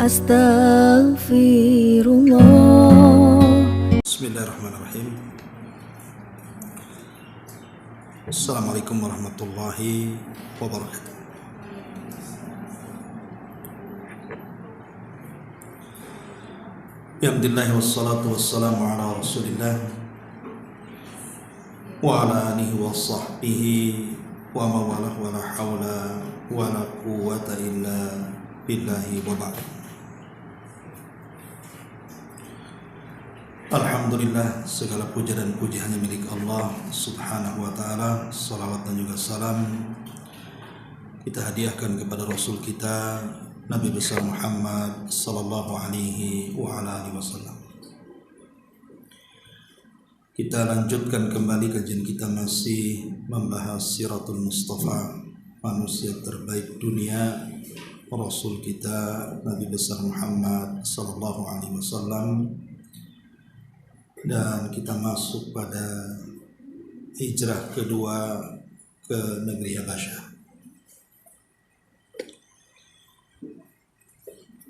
Astaghfirullah. Bismillahirrahmanirrahim. Assalamualaikum warahmatullahi wabarakatuh. Alhamdulillah wassalatu wassalamu ala rasulillah wa ala alihi wa sahbihi wa mawalah wa la hawla wa la quwwata illa billahi wa ba'd. Alhamdulillah, segala puja dan puji hanya milik Allah subhanahu wa ta'ala. Salawat dan juga salam kita hadiahkan kepada Rasul kita Nabi besar Muhammad sallallahu alaihi wa ala alihi wasallam. Kita lanjutkan kembali kajian kita, masih membahas Siratul Mustafa, manusia terbaik dunia, Rasul kita Nabi besar Muhammad sallallahu alaihi wasallam. Dan kita masuk pada hijrah kedua ke negeri Habasyah.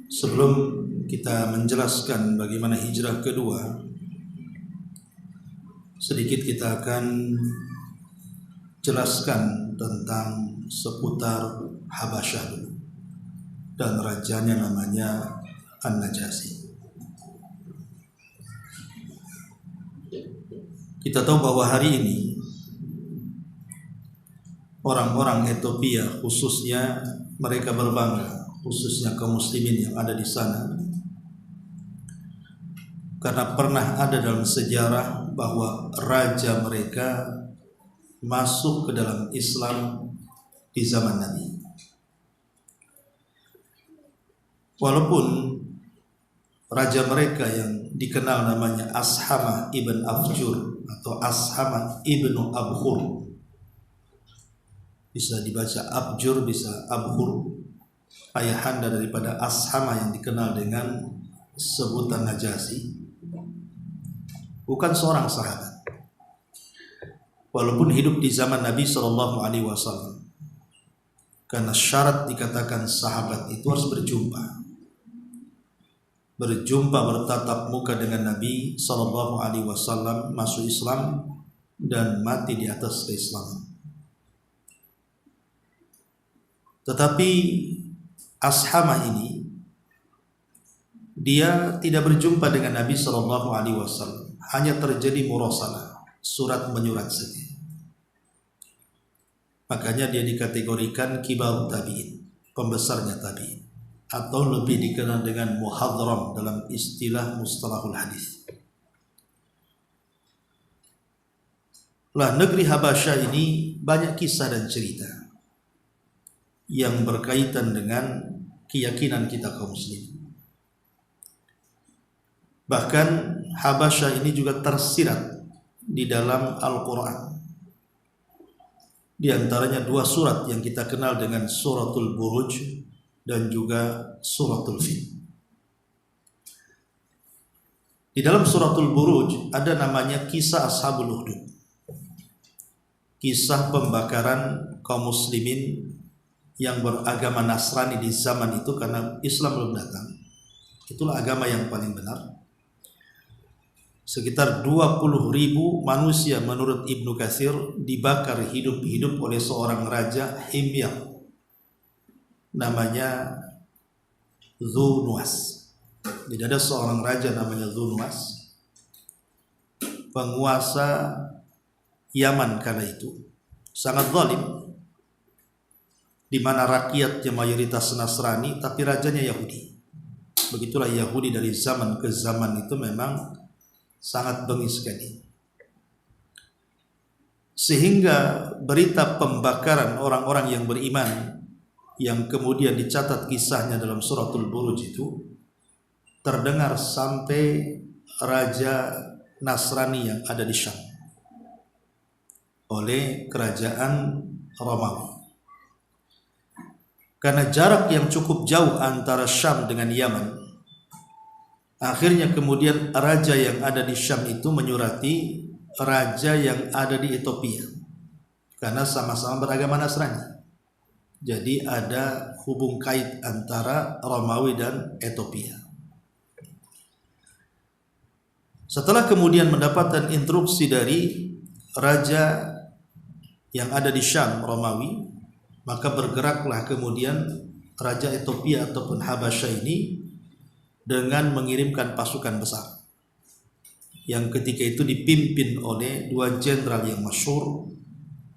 Sebelum kita menjelaskan bagaimana hijrah kedua, sedikit kita akan jelaskan tentang seputar Habasyah dulu, dan rajanya namanya An-Najasyi. Kita tahu bahwa hari ini orang-orang Ethiopia khususnya mereka berbangga, khususnya kaum muslimin yang ada di sana, karena pernah ada dalam sejarah bahwa raja mereka masuk ke dalam Islam di zaman Nabi. Walaupun raja mereka yang dikenal namanya Ashamah ibn Abjur atau Ashamah ibnu Abhur, bisa dibaca Abjur, bisa Abhur, ayahanda daripada Ashamah yang dikenal dengan sebutan Najasyi, bukan seorang sahabat, walaupun hidup di zaman Nabi Shallallahu Alaihi Wasallam, karena syarat dikatakan sahabat itu harus berjumpa bertatap muka dengan Nabi Sallallahu Alaihi Wasallam, masuk Islam dan mati di atas keislaman. Tetapi Ashamah ini dia tidak berjumpa dengan Nabi Sallallahu Alaihi Wasallam, hanya terjadi murasalah, surat menyurat saja. Makanya dia dikategorikan kibar tabi'in, pembesarnya tabi'in, atau lebih dikenal dengan muhadram dalam istilah mustalahul hadis. Lah, negeri Habasyah ini banyak kisah dan cerita yang berkaitan dengan keyakinan kita kaum muslim. Bahkan Habasyah ini juga tersirat di dalam Al-Quran. Di antaranya dua surat yang kita kenal dengan Suratul Buruj dan juga Suratul Fil. Di dalam Suratul Buruj ada namanya kisah Ashabul Ukhdud, kisah pembakaran kaum muslimin yang beragama Nasrani di zaman itu, karena Islam belum datang. Itulah agama yang paling benar. Sekitar 20.000 manusia menurut Ibnu Katsir dibakar hidup-hidup oleh seorang raja Himyar, namanya Dzunwas. Jadi ada seorang raja namanya Dzunwas, penguasa Yaman kala itu, sangat zalim, di mana rakyatnya mayoritas Nasrani tapi rajanya Yahudi. Begitulah Yahudi dari zaman ke zaman itu memang sangat bengis sekali, sehingga berita pembakaran orang-orang yang beriman yang kemudian dicatat kisahnya dalam Suratul Buruj itu terdengar sampai raja Nasrani yang ada di Syam oleh kerajaan Romawi. Karena jarak yang cukup jauh antara Syam dengan Yaman, akhirnya kemudian raja yang ada di Syam itu menyurati raja yang ada di Ethiopia, karena sama-sama beragama Nasrani. Jadi ada hubung kait antara Romawi dan Ethiopia. Setelah kemudian mendapatkan instruksi dari raja yang ada di Syam, Romawi, maka bergeraklah kemudian raja Ethiopia ataupun Habasyah ini dengan mengirimkan pasukan besar yang ketika itu dipimpin oleh dua jenderal yang masyhur.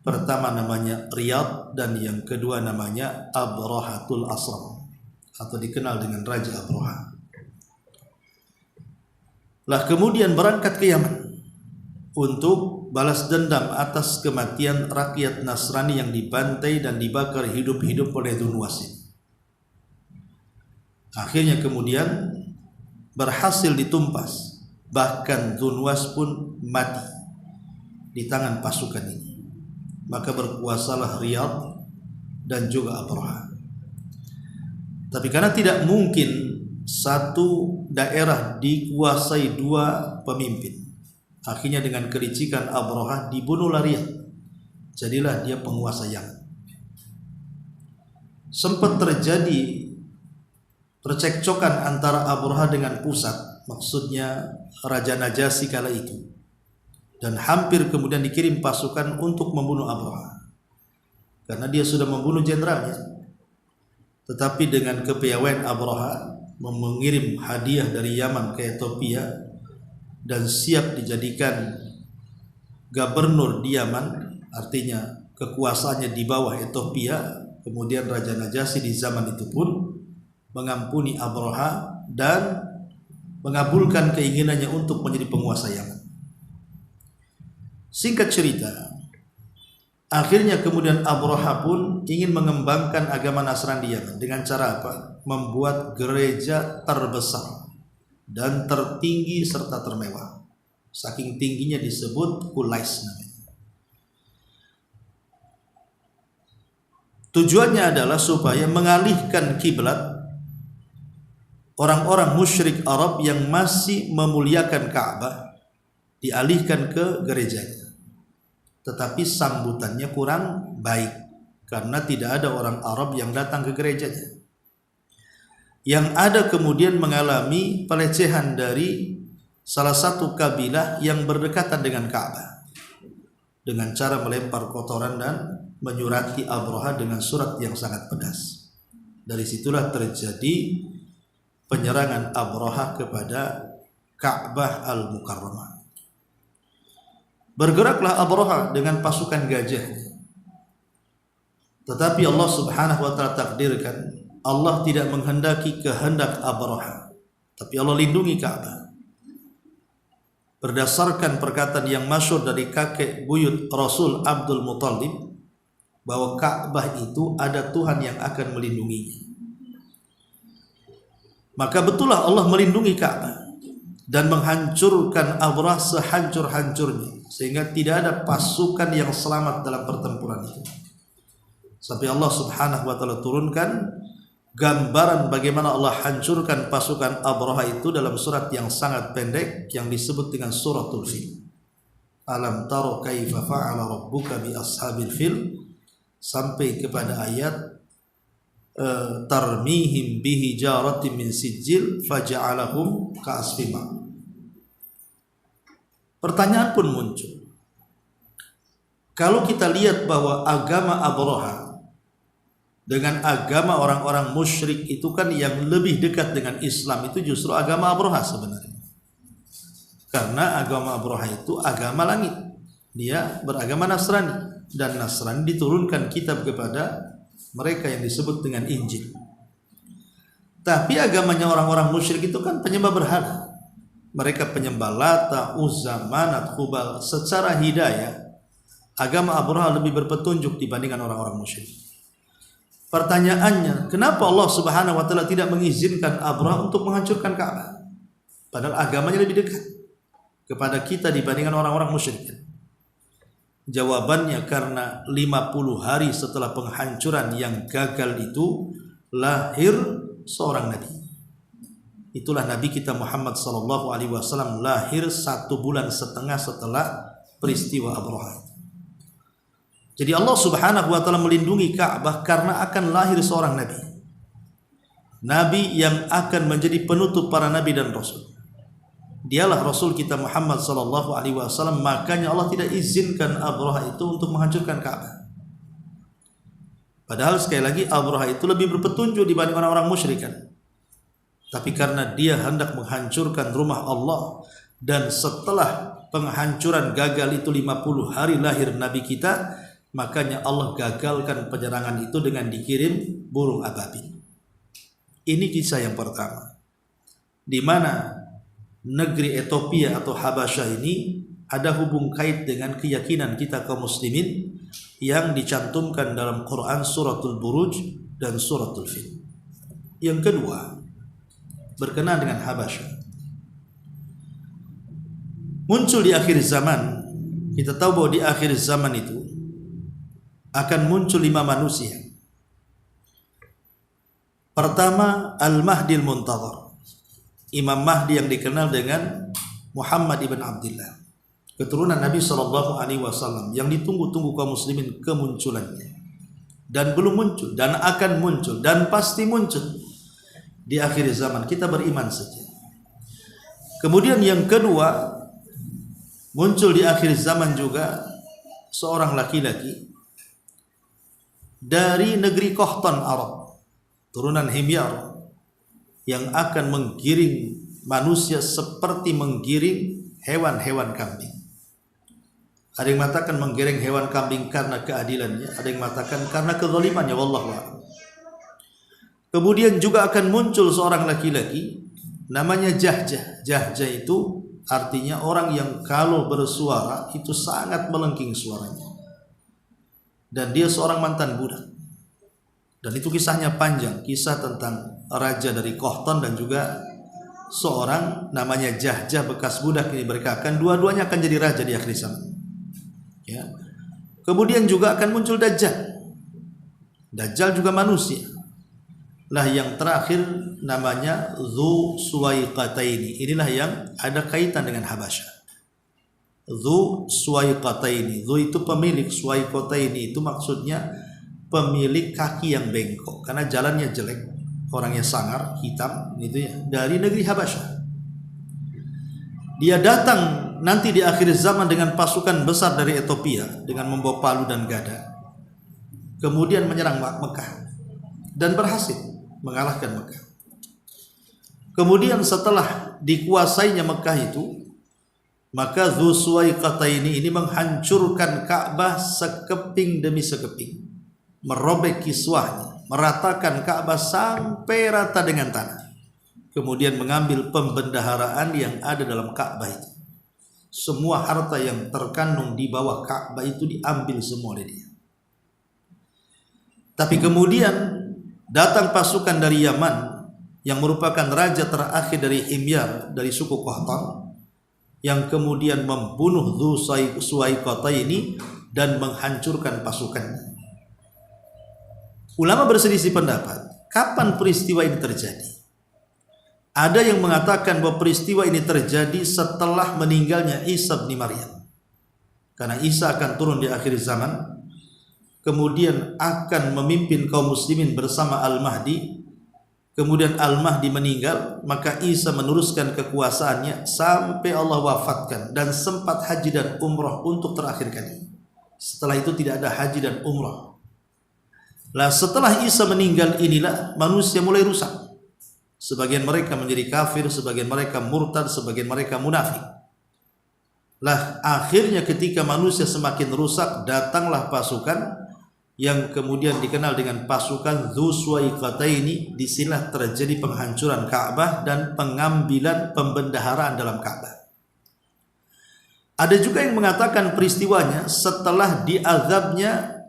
Pertama namanya Riyad dan yang kedua namanya Abrahatul Asram atau dikenal dengan Raja Abraha. Lah kemudian berangkat ke Yaman untuk balas dendam atas kematian rakyat Nasrani yang dibantai dan dibakar hidup-hidup oleh Dzunwasin. Akhirnya kemudian berhasil ditumpas, bahkan Dzunwas pun mati di tangan pasukan ini. Maka berkuasalah Riyad dan juga Abraha. Tapi karena tidak mungkin satu daerah dikuasai dua pemimpin, akhirnya dengan kelicikan Abraha dibunuhlah Riyad. Jadilah dia penguasa Yaman. Sempat terjadi percekcokan antara Abraha dengan pusat, maksudnya Raja Najasyi kala itu, dan hampir kemudian dikirim pasukan untuk membunuh Abraha karena dia sudah membunuh jenderalnya. Tetapi dengan kepiawaian Abraha mengirim hadiah dari Yaman ke Ethiopia dan siap dijadikan gubernur di Yaman, artinya kekuasaannya di bawah Ethiopia. Kemudian Raja Najasyi di zaman itu pun mengampuni Abraha dan mengabulkan keinginannya untuk menjadi penguasa Yaman. Singkat cerita, akhirnya kemudian Abraha pun ingin mengembangkan agama Nasrani di Yaman. Dengan cara apa? Membuat gereja terbesar dan tertinggi serta termewah. Saking tingginya disebut Qulais namanya. Tujuannya adalah supaya mengalihkan kiblat orang-orang musyrik Arab yang masih memuliakan Ka'bah, dialihkan ke gerejanya. Tetapi sambutannya kurang baik karena tidak ada orang Arab yang datang ke gerejanya. Yang ada kemudian mengalami pelecehan dari salah satu kabilah yang berdekatan dengan Ka'bah dengan cara melempar kotoran dan menyurati Abraha dengan surat yang sangat pedas. Dari situlah terjadi penyerangan Abraha kepada Ka'bah Al-Mukarramah. Bergeraklah Abraha dengan pasukan gajahnya. Tetapi Allah Subhanahu wa taala takdirkan, Allah tidak menghendaki kehendak Abraha, tapi Allah lindungi Ka'bah. Berdasarkan perkataan yang masyhur dari kakek buyut Rasul Abdul Muthalib, bahwa Ka'bah itu ada Tuhan yang akan melindunginya. Maka betullah Allah melindungi Ka'bah dan menghancurkan Abraha sehancur-hancurnya, sehingga tidak ada pasukan yang selamat dalam pertempuran itu. Sampai Allah Subhanahu wa taala turunkan gambaran bagaimana Allah hancurkan pasukan Abraha itu dalam surat yang sangat pendek yang disebut dengan suratul Fil. Alam taro kaifa fa'ala rabbuka bi ashabil fil, sampai kepada ayat tarmihim bihi jaratin min sijil faja'alahum ka'asfima. Pertanyaan pun muncul. Kalau kita lihat bahwa agama Abraha dengan agama orang-orang musyrik itu kan yang lebih dekat dengan Islam itu justru agama Abraha sebenarnya. Karena agama Abraha itu agama langit. Dia beragama Nasrani dan Nasrani diturunkan kitab kepada mereka yang disebut dengan Injil. Tapi agamanya orang-orang musyrik itu kan penyembah berhala. Mereka penyembah Lata, Uzza, Manat, Hubal. Secara hidayah, agama Abraha lebih berpetunjuk dibandingkan orang-orang musyrik. Pertanyaannya, kenapa Allah Subhanahu wa taala tidak mengizinkan Abraha untuk menghancurkan Ka'bah? Padahal agamanya lebih dekat kepada kita dibandingkan orang-orang musyrik. Jawabannya karena 50 hari setelah penghancuran yang gagal itu lahir seorang nabi. Itulah Nabi kita Muhammad sallallahu alaihi wasallam, lahir 1,5 bulan setelah peristiwa Abraha. Jadi Allah Subhanahu wa taala melindungi Ka'bah karena akan lahir seorang nabi. Nabi yang akan menjadi penutup para nabi dan rasul. Dialah Rasul kita Muhammad sallallahu alaihi wasallam, makanya Allah tidak izinkan Abraha itu untuk menghancurkan Ka'bah. Padahal sekali lagi Abraha itu lebih berpetunjuk dibanding orang-orang musyrikan. Tapi karena dia hendak menghancurkan rumah Allah, dan setelah penghancuran gagal itu 50 hari lahir Nabi kita, makanya Allah gagalkan penyerangan itu dengan dikirim burung ababil. Ini kisah yang pertama, di mana negeri Ethiopia atau Habasyah ini ada hubung kait dengan keyakinan kita kaum muslimin yang dicantumkan dalam Quran suratul Buruj dan suratul Fil. Yang kedua, berkenaan dengan Habasyah. Muncul di akhir zaman, kita tahu bahwa di akhir zaman itu akan muncul 5 manusia. Pertama, Al-Mahdi Al-Muntadhar, Imam Mahdi yang dikenal dengan Muhammad ibn Abdullah, keturunan Nabi SAW yang ditunggu-tunggu kaum muslimin kemunculannya, dan belum muncul dan akan muncul dan pasti muncul di akhir zaman. Kita beriman saja. Kemudian yang kedua, muncul di akhir zaman juga seorang laki-laki dari negeri Qahtan Arab, turunan Himyar, yang akan menggiring manusia seperti menggiring hewan-hewan kambing. Ada yang mengatakan menggiring hewan kambing karena keadilannya, ada yang mengatakan karena kezalimannya, wallahu a'lam. Kemudian juga akan muncul seorang laki-laki namanya Jahjah. Jahjah itu artinya orang yang kalau bersuara itu sangat melengking suaranya, dan dia seorang mantan budak. Dan itu kisahnya panjang, kisah tentang raja dari Qahtan dan juga seorang namanya Jahjah bekas budak ini berkahkan. Dua-duanya akan jadi raja di akhir zaman. Ya. Kemudian juga akan muncul Dajjal. Dajjal juga manusia. Lah yang terakhir namanya Dzu Suwaiqataini. Inilah yang ada kaitan dengan Habasyah. Dzu Suwaiqataini. Dzu itu pemilik, Suwaiqataini itu maksudnya pemilik kaki yang bengkok karena jalannya jelek, orangnya sangar, hitam gitu ya, dari negeri Habasyah. Dia datang nanti di akhir zaman dengan pasukan besar dari Ethiopia dengan membawa palu dan gada. Kemudian menyerang Mekah dan berhasil mengalahkan Mekah. Kemudian setelah dikuasainya Mekah itu, maka Dzu Suwaiqataini ini menghancurkan Ka'bah sekeping demi sekeping, merobek kiswahnya, meratakan Ka'bah sampai rata dengan tanah. Kemudian mengambil pembendaharaan yang ada dalam Ka'bah itu. Semua harta yang terkandung di bawah Ka'bah itu diambil semua oleh dia. Tapi kemudian datang pasukan dari Yaman yang merupakan raja terakhir dari Himyar, dari suku Qahtan, yang kemudian membunuh Dzu Suwaiqataini dan menghancurkan pasukannya. Ulama berselisih pendapat, kapan peristiwa ini terjadi? Ada yang mengatakan bahwa peristiwa ini terjadi setelah meninggalnya Isa bin Maryam. Karena Isa akan turun di akhir zaman, kemudian akan memimpin kaum muslimin bersama Al-Mahdi. Kemudian Al-Mahdi meninggal, maka Isa meneruskan kekuasaannya sampai Allah wafatkan, dan sempat haji dan umrah untuk terakhir kali. Setelah itu tidak ada haji dan umrah. Lah setelah Isa meninggal inilah manusia mulai rusak. Sebagian mereka menjadi kafir, sebagian mereka murtad, sebagian mereka munafik. Lah akhirnya ketika manusia semakin rusak, datanglah pasukan yang kemudian dikenal dengan pasukan Dzu Suwaiqataini. Disinilah terjadi penghancuran Ka'bah dan pengambilan pembendaharaan dalam Ka'bah. Ada juga yang mengatakan peristiwanya setelah diazabnya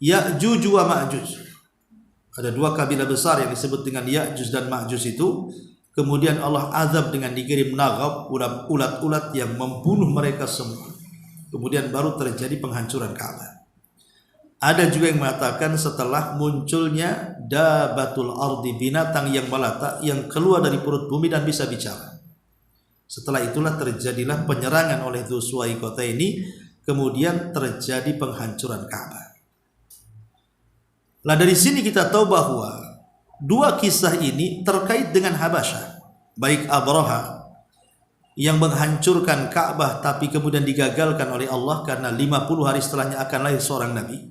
Ya'juj wa Ma'juj. Ada dua kabilah besar yang disebut dengan Ya'juj dan Ma'juj itu. Kemudian Allah azab dengan dikirim nagab, ulat-ulat yang membunuh mereka semua. Kemudian baru terjadi penghancuran Ka'bah. Ada juga yang mengatakan setelah munculnya dabatul ardi, binatang yang melata yang keluar dari perut bumi dan bisa bicara. Setelah itulah terjadilah penyerangan oleh Dzu Suwaiqataini. kemudian terjadi penghancuran Ka'bah. Lah dari sini kita tahu bahwa dua kisah ini terkait dengan Habasyah, baik Abraha yang menghancurkan Ka'bah tapi kemudian digagalkan oleh Allah karena 50 hari setelahnya akan lahir seorang nabi,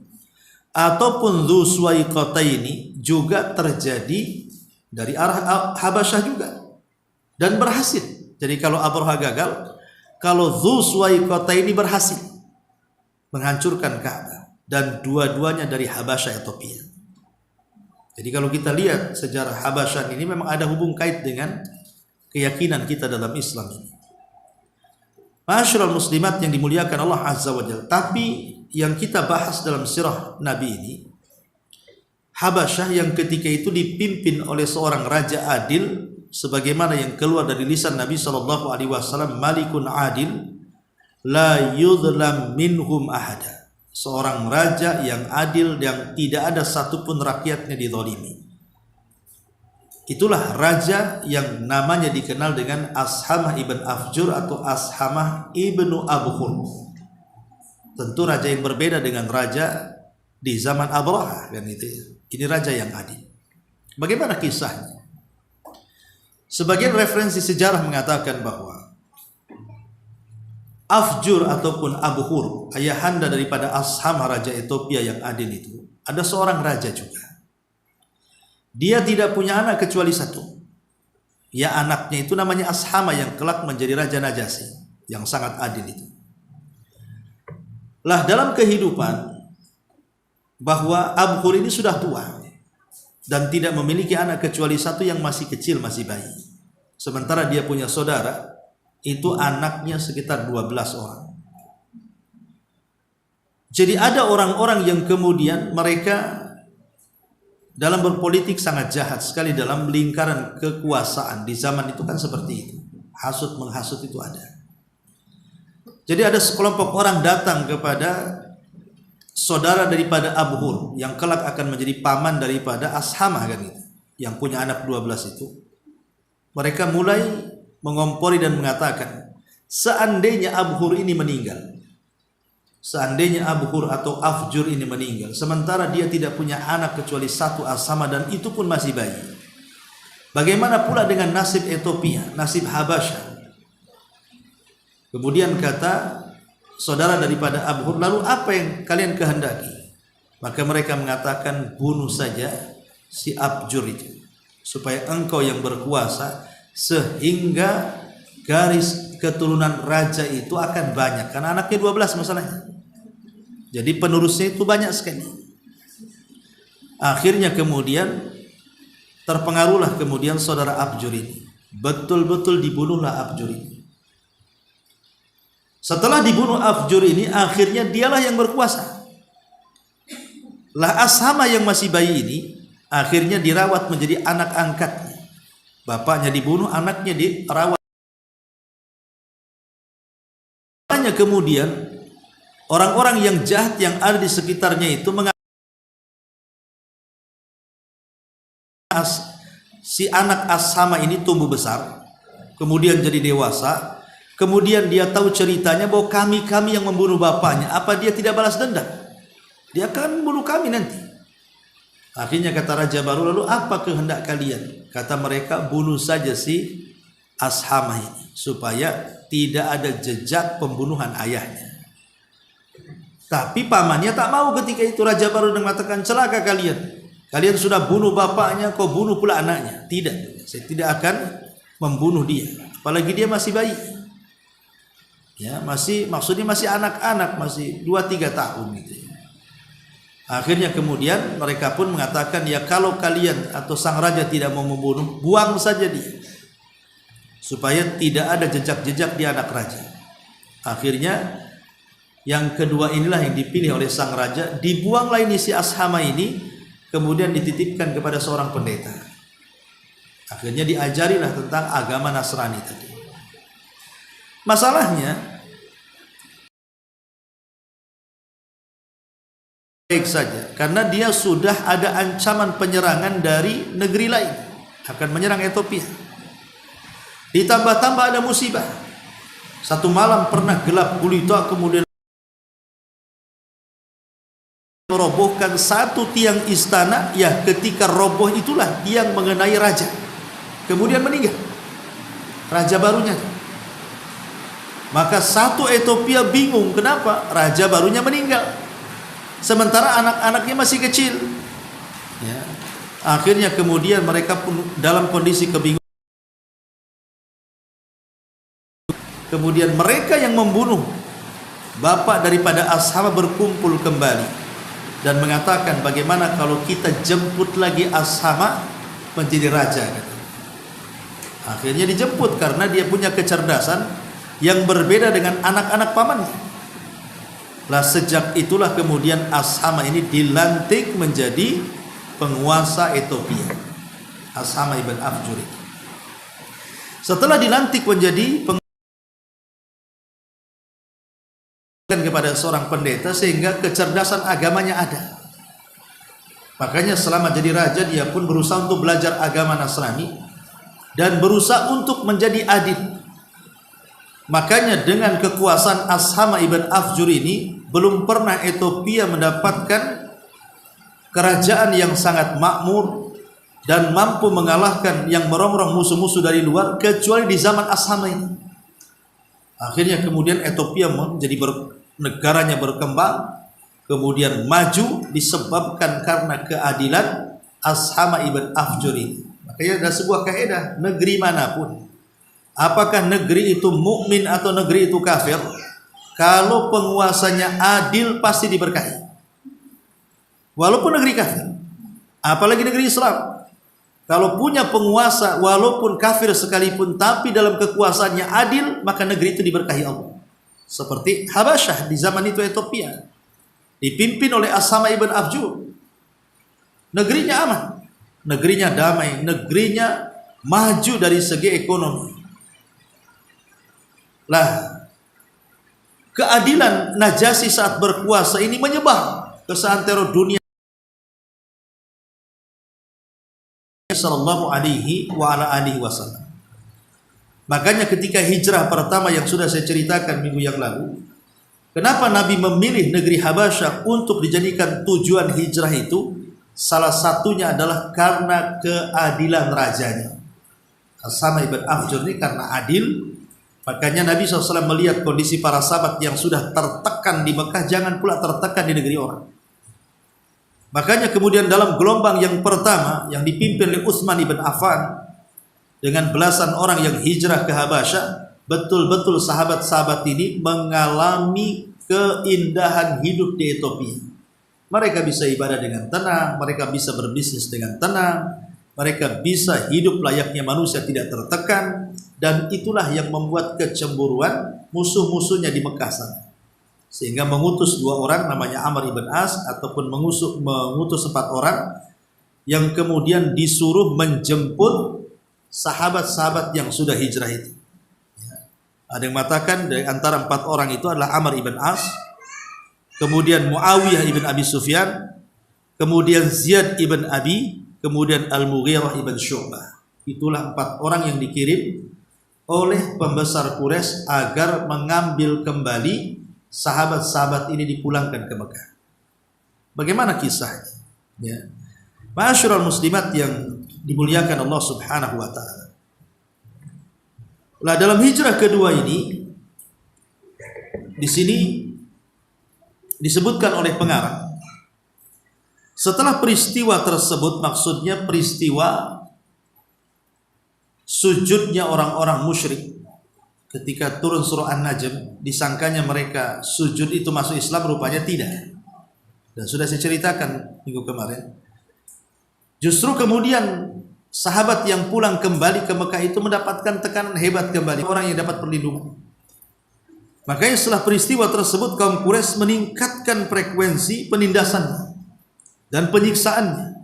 ataupun Dzu Suwaiqataini juga terjadi dari arah Habasyah juga dan berhasil. Jadi kalau Abraha gagal, kalau Dzu Suwaiqataini berhasil menghancurkan Ka'bah, dan dua-duanya dari Habasyah Ethiopia. Jadi kalau kita lihat sejarah Habasyah ini memang ada hubung kait dengan keyakinan kita dalam Islam ini. Ma'asyiral muslimat yang dimuliakan Allah Azza wa Jalla. Tapi yang kita bahas dalam sirah Nabi ini, Habasyah yang ketika itu dipimpin oleh seorang raja adil, sebagaimana yang keluar dari lisan Nabi SAW, Malikun adil, la yudlam minhum ahada. Seorang raja yang adil, yang tidak ada satupun rakyatnya dizalimi. Itulah raja yang namanya dikenal dengan Ashamah ibn Afjur atau Ashamah ibnu Abhur. Tentu raja yang berbeda dengan raja di zaman Abraha, kan itu ya. Ini raja yang adil. Bagaimana kisahnya? Sebagian referensi sejarah mengatakan bahwa Afjur ataupun Abhur, ayahanda daripada Ashamah raja Ethiopia yang adil itu, ada seorang raja juga. Dia tidak punya anak kecuali satu. Ya, anaknya itu namanya Ashamah yang kelak menjadi raja Najasyi yang sangat adil itu. Lah dalam kehidupan bahwa Abhur ini sudah tua dan tidak memiliki anak kecuali satu yang masih kecil, masih bayi. Sementara dia punya saudara, itu anaknya sekitar 12 orang. Jadi ada orang-orang yang kemudian mereka dalam berpolitik sangat jahat sekali dalam lingkaran kekuasaan. Di zaman itu kan seperti itu. Hasut menghasut itu ada. Jadi ada sekelompok orang datang kepada saudara daripada Abhur yang kelak akan menjadi paman daripada Ashamah kan itu, yang punya anak 12 itu. Mereka mulai mengompori dan mengatakan, seandainya Abhur ini meninggal, seandainya Abhur atau Afjur ini meninggal, sementara dia tidak punya anak kecuali satu Ashamah dan itu pun masih bayi, bagaimana pula dengan nasib Ethiopia, nasib Habasyah? Kemudian kata saudara daripada Abhur, lalu apa yang kalian kehendaki? Maka mereka mengatakan, bunuh saja si Afjur itu, supaya engkau yang berkuasa, sehingga garis keturunan raja itu akan banyak, karena anaknya 12 masalahnya. Jadi penerusnya itu banyak sekali. Akhirnya kemudian terpengaruhlah kemudian saudara Afjur ini. Betul-betul dibunuhlah Afjur ini. Setelah dibunuh Afjur ini, akhirnya dialah yang berkuasa. Lah Ashamah yang masih bayi ini akhirnya dirawat menjadi anak angkatnya. Bapaknya dibunuh, anaknya dirawat. Kemudian orang-orang yang jahat yang ada di sekitarnya itu si anak Ashamah ini tumbuh besar, kemudian jadi dewasa, kemudian dia tahu ceritanya bahwa kami yang membunuh bapaknya. Apa dia tidak balas dendam? Dia akan membunuh kami nanti. Akhirnya kata raja baru, lalu apa kehendak kalian? Kata mereka, bunuh saja si Ashamah ini, supaya tidak ada jejak pembunuhan ayahnya. Tapi pamannya tak mau ketika itu. Raja baru mengatakan, celaka kalian. Kalian sudah bunuh bapaknya, kau bunuh pula anaknya. Tidak, saya tidak akan membunuh dia. Apalagi dia masih bayi. Ya, maksudnya masih anak-anak, masih 2-3 tahun gitu. Akhirnya kemudian mereka pun mengatakan, ya kalau kalian atau sang raja tidak mau membunuh, buang saja dia, supaya tidak ada jejak-jejak di anak raja. Akhirnya yang kedua inilah yang dipilih oleh sang raja. Dibuanglah ini si Ashamah ini, kemudian dititipkan kepada seorang pendeta. Akhirnya diajarilah tentang agama Nasrani tadi. Masalahnya baik saja, karena dia sudah ada ancaman penyerangan dari negeri lain, akan menyerang Ethiopia. Ditambah-tambah ada musibah. Satu malam pernah gelap gulita, kemudian merobohkan satu tiang istana, ya ketika roboh itulah tiang mengenai raja, kemudian meninggal raja barunya. Maka satu Ethiopia bingung, kenapa raja barunya meninggal sementara anak-anaknya masih kecil, ya. Akhirnya kemudian mereka pun dalam kondisi kebingungan. Kemudian mereka yang membunuh bapak daripada Ashama berkumpul kembali dan mengatakan, bagaimana kalau kita jemput lagi Ashama menjadi raja. Akhirnya dijemput karena dia punya kecerdasan yang berbeda dengan anak-anak pamannya. Lah sejak itulah kemudian Ashama ini dilantik menjadi penguasa Ethiopia, Ashama ibn Afjur. Setelah dilantik menjadi kepada seorang pendeta, sehingga kecerdasan agamanya ada. Makanya selama jadi raja dia pun berusaha untuk belajar agama Nasrani dan berusaha untuk menjadi adil. Makanya dengan kekuasaan Ashama ibn Afjur ini, belum pernah Ethiopia mendapatkan kerajaan yang sangat makmur dan mampu mengalahkan yang merongrong musuh-musuh dari luar, kecuali di zaman Ashama ini. Akhirnya kemudian Ethiopia menjadi negaranya berkembang, kemudian maju disebabkan karena keadilan Ashama ibn Afjur ini. Makanya ada sebuah kaidah, negeri manapun, apakah negeri itu mukmin atau negeri itu kafir, kalau penguasanya adil pasti diberkahi. Walaupun negeri kafir, apalagi negeri Islam, kalau punya penguasa walaupun kafir sekalipun tapi dalam kekuasaannya adil, maka negeri itu diberkahi Allah. Seperti Habasyah di zaman itu, Ethiopia dipimpin oleh Ashama ibn Afjur. Negerinya aman, negerinya damai, negerinya maju dari segi ekonomi. Lah, keadilan Najasyi saat berkuasa ini menyebar ke seantero dunia. Sallallahu alaihi wa ala alihi wasallam. Makanya ketika hijrah pertama yang sudah saya ceritakan minggu yang lalu, kenapa Nabi memilih negeri Habasyah untuk dijadikan tujuan hijrah itu? Salah satunya adalah karena keadilan rajanya. Ashama ibn Afjur ini karena adil, makanya Nabi SAW melihat kondisi para sahabat yang sudah tertekan di Mekah, jangan pula tertekan di negeri orang. Makanya kemudian dalam gelombang yang pertama yang dipimpin oleh Utsman ibn Affan dengan belasan orang yang hijrah ke Habasyah, betul-betul sahabat-sahabat ini mengalami keindahan hidup di Ethiopia. Mereka bisa ibadah dengan tenang, mereka bisa berbisnis dengan tenang, mereka bisa hidup layaknya manusia tidak tertekan, dan itulah yang membuat kecemburuan musuh-musuhnya di Mekah sana. Sehingga mengutus 2 orang namanya Amr ibn As, ataupun mengutus 4 orang yang kemudian disuruh menjemput sahabat-sahabat yang sudah hijrah itu. Ada yang mengatakan dari antara 4 orang itu adalah Amr ibn As, kemudian Muawiyah ibn Abi Sufyan, kemudian Ziyad ibn Abi, kemudian Al-Mughirah ibn Syu'bah. Itulah 4 orang yang dikirim oleh pembesar Quraisy agar mengambil kembali sahabat-sahabat ini dipulangkan ke Mekah. Bagaimana kisahnya? Ya. Ma'asyiral muslimat yang dimuliakan Allah Subhanahu wa taala. Lah dalam hijrah kedua ini, di sini disebutkan oleh pengarang, setelah peristiwa tersebut, maksudnya peristiwa sujudnya orang-orang musyrik ketika turun surah An-Najm, disangkanya mereka sujud itu masuk Islam, rupanya tidak. Dan sudah saya ceritakan minggu kemarin, justru kemudian sahabat yang pulang kembali ke Mekah itu mendapatkan tekanan hebat kembali, orang yang dapat perlindungan. Makanya setelah peristiwa tersebut, kaum Quraisy meningkatkan frekuensi penindasan dan penyiksaan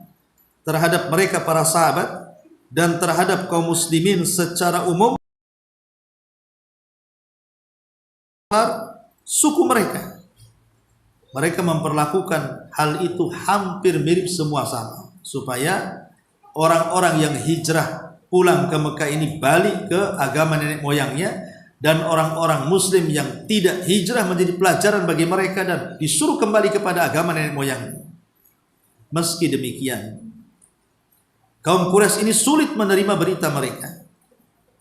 terhadap mereka para sahabat dan terhadap kaum muslimin secara umum, suku mereka. Mereka memperlakukan hal itu hampir mirip semua sama, supaya orang-orang yang hijrah pulang ke Mekah ini balik ke agama nenek moyangnya dan orang-orang muslim yang tidak hijrah menjadi pelajaran bagi mereka dan disuruh kembali kepada agama nenek moyang. Meski demikian, kaum Quraisy ini sulit menerima berita mereka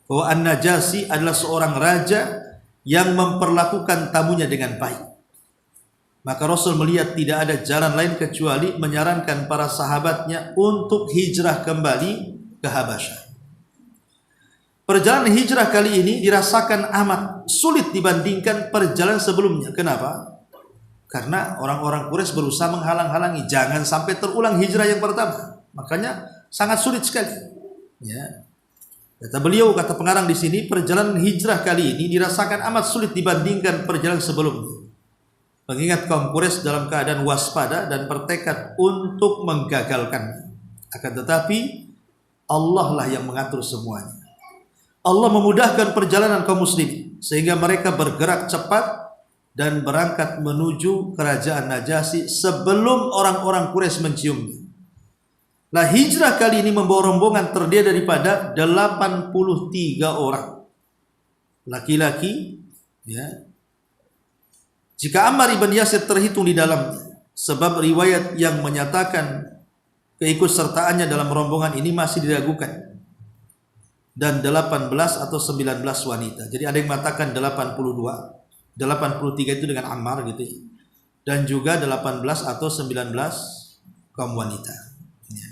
bahwa An-Najasyi adalah seorang raja yang memperlakukan tamunya dengan baik. Maka Rasul melihat tidak ada jalan lain kecuali menyarankan para sahabatnya untuk hijrah kembali ke Habasyah. Perjalanan hijrah kali ini dirasakan amat sulit dibandingkan perjalanan sebelumnya. Kenapa? Karena orang-orang Quraisy berusaha menghalang-halangi jangan sampai terulang hijrah yang pertama. Makanya sangat sulit sekali. Ya. Kata beliau, kata pengarang di sini, perjalanan hijrah kali ini dirasakan amat sulit dibandingkan perjalanan sebelumnya. Mengingat kaum Quraisy dalam keadaan waspada dan bertekad untuk menggagalkan. Akan tetapi Allah lah yang mengatur semuanya. Allah memudahkan perjalanan kaum muslim sehingga mereka bergerak cepat dan berangkat menuju kerajaan Najasyi sebelum orang-orang Quraisy menciumnya. Nah, hijrah kali ini membawa rombongan terdiri daripada 83 orang laki-laki, ya. Jika Ammar ibn Yasir terhitung di dalamnya, sebab riwayat yang menyatakan keikutsertaannya dalam rombongan ini masih diragukan. Dan 18 atau 19 wanita. Jadi ada yang mengatakan 82, 83 itu dengan Ammar gitu ya. Dan juga 18 atau 19 kaum wanita. Ya.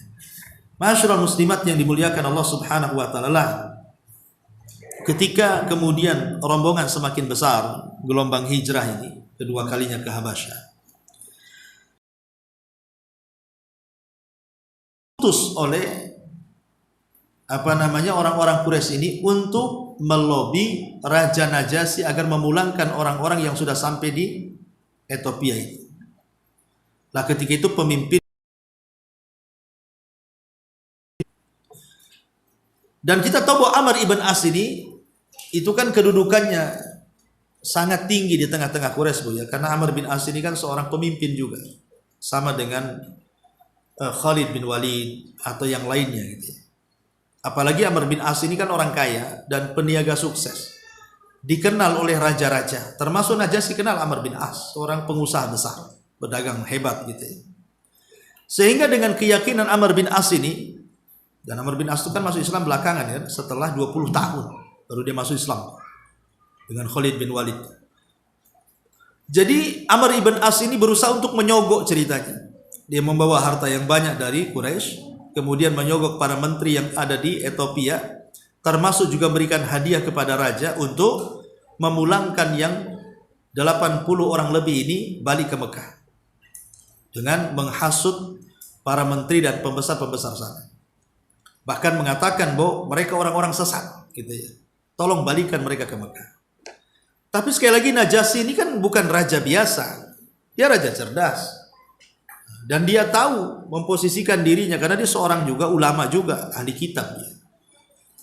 Masyarul muslimat yang dimuliakan Allah Subhanahu wa taala. Ketika kemudian rombongan semakin besar, gelombang hijrah ini kedua kalinya ke Habasyah. Putus oleh orang-orang Quraisy ini untuk melobi Raja Najasyi agar memulangkan orang-orang yang sudah sampai di Ethiopia itu. Nah, ketika itu pemimpin dan kita tahu bahwa Amr ibn As ini itu kan kedudukannya sangat tinggi di tengah-tengah Quraisy, Bu, ya, karena Amr bin As ini kan seorang pemimpin juga, sama dengan Khalid bin Walid atau yang lainnya gitu. Apalagi Amr bin As ini kan orang kaya dan peniaga sukses, dikenal oleh raja-raja, termasuk Najasyi kenal Amr bin As, seorang pengusaha besar, pedagang hebat gitu ya. Sehingga dengan keyakinan Amr bin As ini, dan Amr bin As itu kan masuk Islam belakangan ya, setelah 20 tahun baru dia masuk Islam dengan Khalid bin Walid. Jadi Amr ibn As ini berusaha untuk menyogok ceritanya. Dia membawa harta yang banyak dari Quraisy, kemudian menyogok para menteri yang ada di Ethiopia, termasuk juga berikan hadiah kepada raja untuk memulangkan yang 80 orang lebih ini balik ke Mekah dengan menghasut para menteri dan pembesar-pembesar sana. Bahkan mengatakan bahwa mereka orang-orang sesat gitu ya. Tolong balikan mereka ke Mekah. Tapi sekali lagi Najasyi ini kan bukan raja biasa. Dia raja cerdas. Dan dia tahu memposisikan dirinya karena dia seorang juga ulama juga, ahli kitab dia.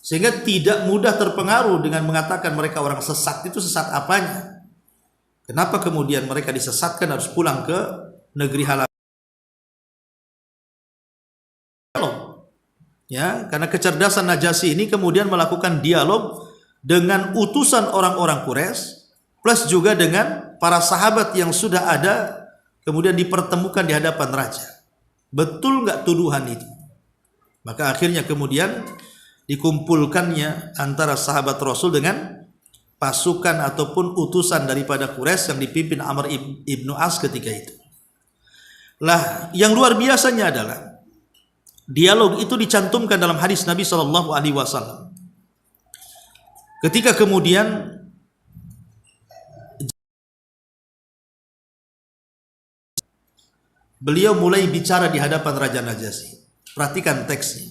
Sehingga tidak mudah terpengaruh dengan mengatakan mereka orang sesat. Itu sesat apanya? Kenapa kemudian mereka disesatkan harus pulang ke negeri halal? Ya, karena kecerdasan Najasyi ini kemudian melakukan dialog dengan utusan orang-orang Quraisy plus juga dengan para sahabat yang sudah ada, kemudian dipertemukan di hadapan raja. Betul nggak tuduhan itu? Maka akhirnya kemudian dikumpulkannya antara sahabat Rasul dengan pasukan ataupun utusan daripada Quraisy yang dipimpin Amr ibn As ketika itu. Lah, yang luar biasanya adalah dialog itu dicantumkan dalam hadis Nabi SAW. Ketika kemudian beliau mulai bicara di hadapan Raja Najasyi. Perhatikan teksnya.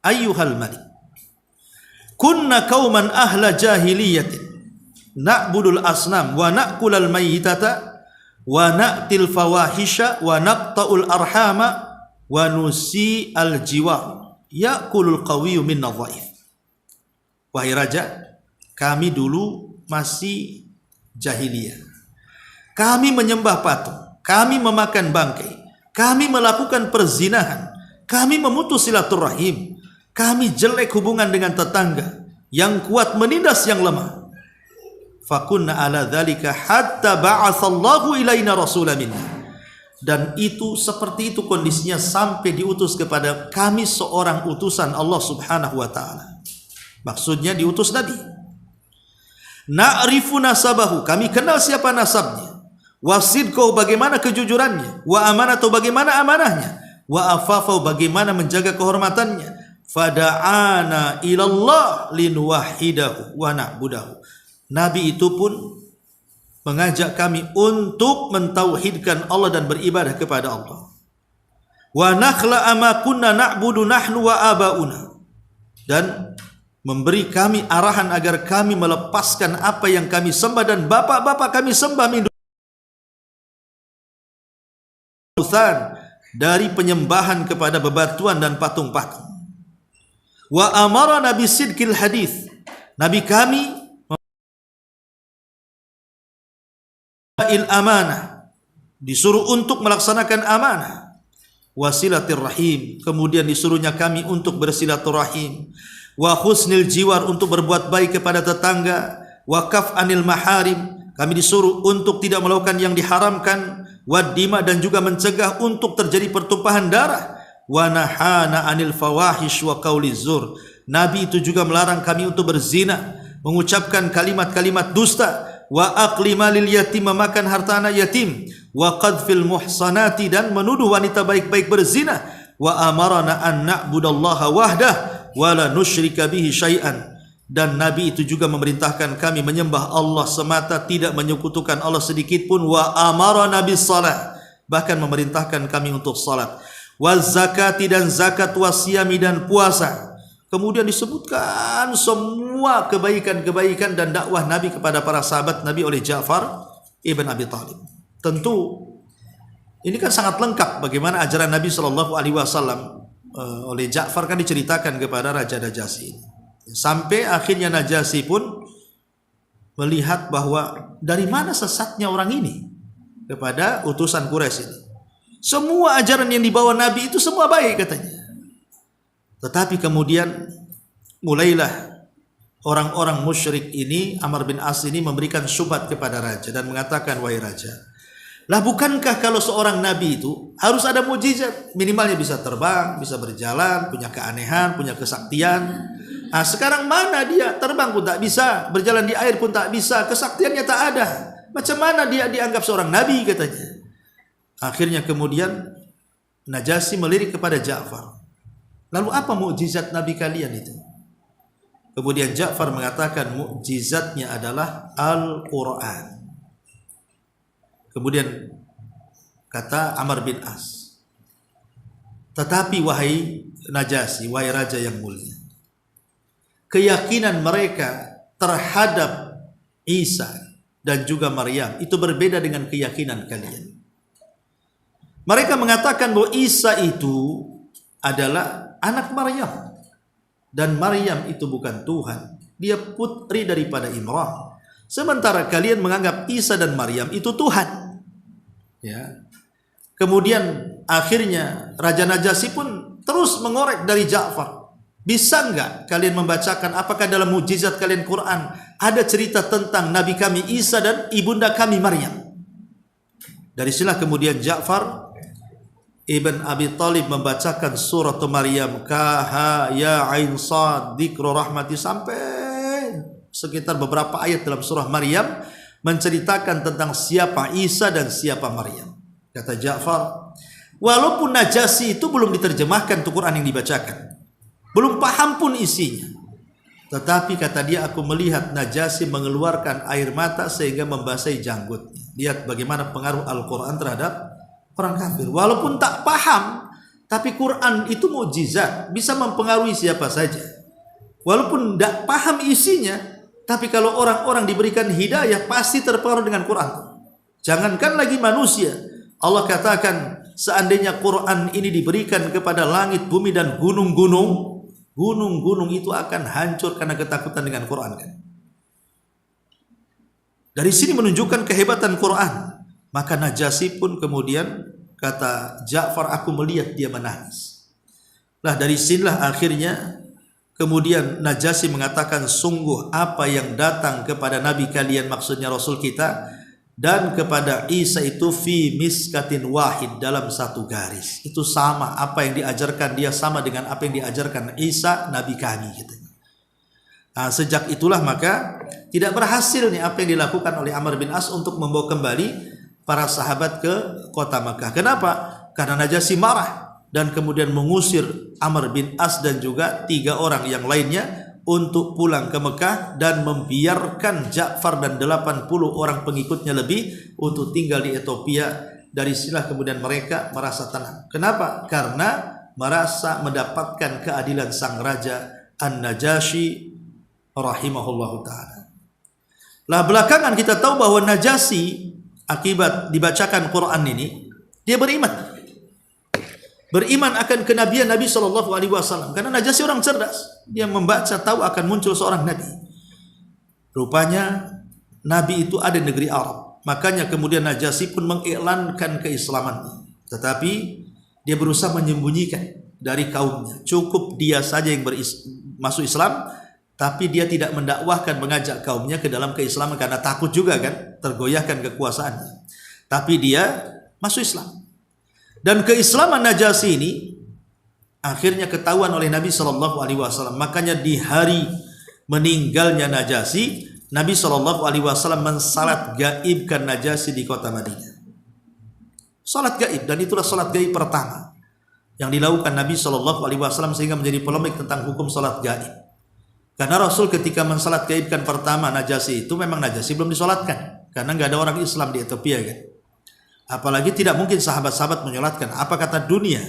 Ayyuhal malik, kunna qauman ahla jahiliyatin na'budul asnam wa na'kulal mayyitata wa na'til fawahisha wa naqta'ul arhama wa nusi al jiwar ya'kulul qawiyyu minna dhaif. Wahai raja, kami dulu masih jahiliyah. Kami menyembah patung, kami memakan bangkai, kami melakukan perzinahan, kami memutus silaturahim, kami jelek hubungan dengan tetangga, yang kuat menindas yang lemah. Fakunna ala dzalika hatta ba'atsallahu ilaina rasulan minna. Dan itu seperti itu kondisinya sampai diutus kepada kami seorang utusan Allah Subhanahu wa taala. Maksudnya diutus nabi. Na'rifu nasabahu, kami kenal siapa nasabnya. Wa sidqahu, bagaimana kejujurannya. Wa amanatahu, bagaimana amanahnya. Wa afafahu, bagaimana menjaga kehormatannya. Fada'ana ilallah linuwahidahu wa na'budahu. Nabi itu pun mengajak kami untuk mentauhidkan Allah dan beribadah kepada Allah. Wa nakhla ma kunna na'budu nahnu wa abauna. Dan memberi kami arahan agar kami melepaskan apa yang kami sembah dan bapak-bapak kami sembah min dari penyembahan kepada bebatuan dan patung-patung. Wa amarana bisidqil hadis. Nabi kami amanah, disuruh untuk melaksanakan amanah. Wasilatir rahim, kemudian disuruhnya kami untuk bersilaturahim. Wa husnil jiwar, untuk berbuat baik kepada tetangga. Wa kaf anil maharim, kami disuruh untuk tidak melakukan yang diharamkan. Wa dima, dan juga mencegah untuk terjadi pertumpahan darah. Wa nahana anil fawahish wa qauli zur. Nabi itu juga melarang kami untuk berzina, mengucapkan kalimat-kalimat dusta. Wa akli malil yatim, memakan harta anak yatim. Wa qadfil muhsanati, dan menuduh wanita baik-baik berzina. Wa amarana an na'budallaha wahdah wa la nusyrika bihi syai'an. Dan Nabi itu juga memerintahkan kami menyembah Allah semata, tidak menyekutukan Allah sedikit pun. Wa amarana bis salat, bahkan memerintahkan kami untuk salat. Wa zakati, dan zakat, wasiyami, dan puasa. Kemudian disebutkan semua kebaikan-kebaikan dan dakwah Nabi kepada para sahabat Nabi oleh Ja'far ibn Abi Thalib. Tentu ini kan sangat lengkap bagaimana ajaran Nabi Shallallahu Alaihi Wasallam oleh Ja'far, kan diceritakan kepada Raja Najasyi. Sampai akhirnya Najasyi pun melihat bahwa dari mana sesatnya orang ini kepada utusan Quraisy ini. Semua ajaran yang dibawa Nabi itu semua baik katanya. Tetapi kemudian mulailah orang-orang musyrik ini, Amr bin As ini, memberikan syubhat kepada raja dan mengatakan, wahai raja, lah bukankah kalau seorang nabi itu harus ada mukjizat, minimalnya bisa terbang, bisa berjalan, punya keanehan, punya kesaktian. Nah, sekarang mana dia? Terbang pun tak bisa, berjalan di air pun tak bisa, kesaktiannya tak ada. Macam mana dia dianggap seorang nabi katanya. Akhirnya kemudian Najasyi melirik kepada Ja'far. Lalu apa mukjizat Nabi kalian itu? Kemudian Ja'far mengatakan mukjizatnya adalah Al-Quran. Kemudian kata Amr bin As, tetapi wahai Najasyi, wahai raja yang mulia, keyakinan mereka terhadap Isa dan juga Maryam itu berbeda dengan keyakinan kalian. Mereka mengatakan bahwa Isa itu adalah anak Maryam, dan Maryam itu bukan Tuhan, dia putri daripada Imran. Sementara kalian menganggap Isa dan Maryam itu Tuhan. Ya. Kemudian akhirnya Raja Najasyi pun terus mengorek dari Ja'far. Bisa enggak kalian membacakan apakah dalam mukjizat kalian Quran ada cerita tentang Nabi kami Isa dan ibunda kami Maryam? Dari sinilah kemudian Ja'far Ibn Abi Thalib membacakan surat Maryam, Kaha ya ain sad dzikru rahmati, sampai sekitar beberapa ayat dalam surah Maryam menceritakan tentang siapa Isa dan siapa Maryam. Kata Ja'far, walaupun Najasyi itu belum diterjemahkan tuh Quran yang dibacakan, belum paham pun isinya, tetapi kata dia, aku melihat Najasyi mengeluarkan air mata sehingga membasahi janggutnya. Lihat bagaimana pengaruh Al-Quran terhadap orang kafir. Walaupun tak paham, tapi Quran itu mukjizat, bisa mempengaruhi siapa saja. Walaupun tidak paham isinya, tapi kalau orang-orang diberikan hidayah pasti terpengaruh dengan Quran. Jangankan lagi manusia, Allah katakan seandainya Quran ini diberikan kepada langit, bumi dan gunung-gunung, gunung-gunung itu akan hancur karena ketakutan dengan Quran kan. Dari sini menunjukkan kehebatan Quran. Maka Najasyi pun kemudian kata Ja'far, aku melihat dia menangis. Lah dari sinilah akhirnya Kemudian Najasyi mengatakan, sungguh apa yang datang kepada Nabi kalian, maksudnya Rasul kita, dan kepada Isa itu fi miskatin wahid, dalam satu garis. Itu sama, apa yang diajarkan dia sama dengan apa yang diajarkan Isa, Nabi kami gitu. Nah, sejak itulah maka tidak berhasil nih apa yang dilakukan oleh Amr bin As untuk membawa kembali para sahabat ke kota Makkah. Kenapa? Karena Najasyi marah dan kemudian mengusir Amr bin As dan juga 3 orang yang lainnya untuk pulang ke Mekah dan membiarkan Ja'far dan 80 orang pengikutnya lebih untuk tinggal di Ethiopia. Dari sinilah kemudian mereka merasa tenang. Kenapa? Karena merasa mendapatkan keadilan sang raja An-Najasyi rahimahullahu ta'ala. Lah belakangan kita tahu bahwa Najasyi akibat dibacakan Quran ini, dia beriman akan kenabian Nabi SAW. Karena Najasyi orang cerdas, dia membaca tahu akan muncul seorang Nabi. Rupanya Nabi itu ada di negeri Arab. Makanya kemudian Najasyi pun mengiklankan keislamannya. Tetapi dia berusaha menyembunyikan dari kaumnya. Cukup dia saja yang masuk Islam, tapi dia tidak mendakwahkan, mengajak kaumnya ke dalam keislaman karena takut juga kan tergoyahkan kekuasaannya. Tapi dia masuk Islam. Dan keislaman Najasyi ini akhirnya ketahuan oleh Nabi SAW. Makanya di hari meninggalnya Najasyi, Nabi SAW mensalat gaibkan Najasyi di kota Madinah. Salat gaib, dan itulah salat gaib pertama yang dilakukan Nabi SAW sehingga menjadi polemik tentang hukum salat gaib. Karena Rasul ketika mensalat gaibkan pertama Najasyi itu, memang Najasyi belum disolatkan karena nggak ada orang Islam di Ethiopia kan. Apalagi tidak mungkin sahabat-sahabat menyolatkan. Apa kata dunia?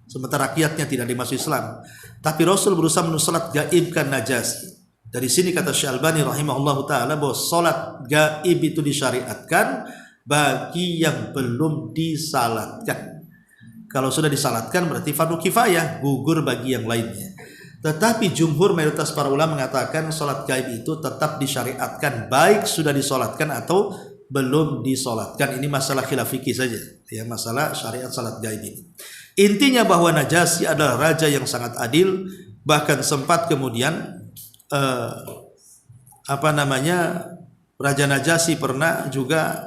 Sementara rakyatnya tidak dimasuki Islam. Tapi Rasul berusaha mensalat gaibkan Najasyi. Dari sini kata Syekh Albani rahimahullahu ta'ala bahwa salat gaib itu disyariatkan bagi yang belum disalatkan. Kalau sudah disalatkan berarti fardu kifayah, gugur bagi yang lainnya. Tetapi jumhur mayoritas para ulama mengatakan salat gaib itu tetap disyariatkan baik sudah disalatkan atau belum disolatkan. Ini masalah khilaf fikih saja ya, masalah syariat salat gaib ini. Intinya bahwa Najasyi adalah raja yang sangat adil, bahkan sempat kemudian Raja Najasyi pernah juga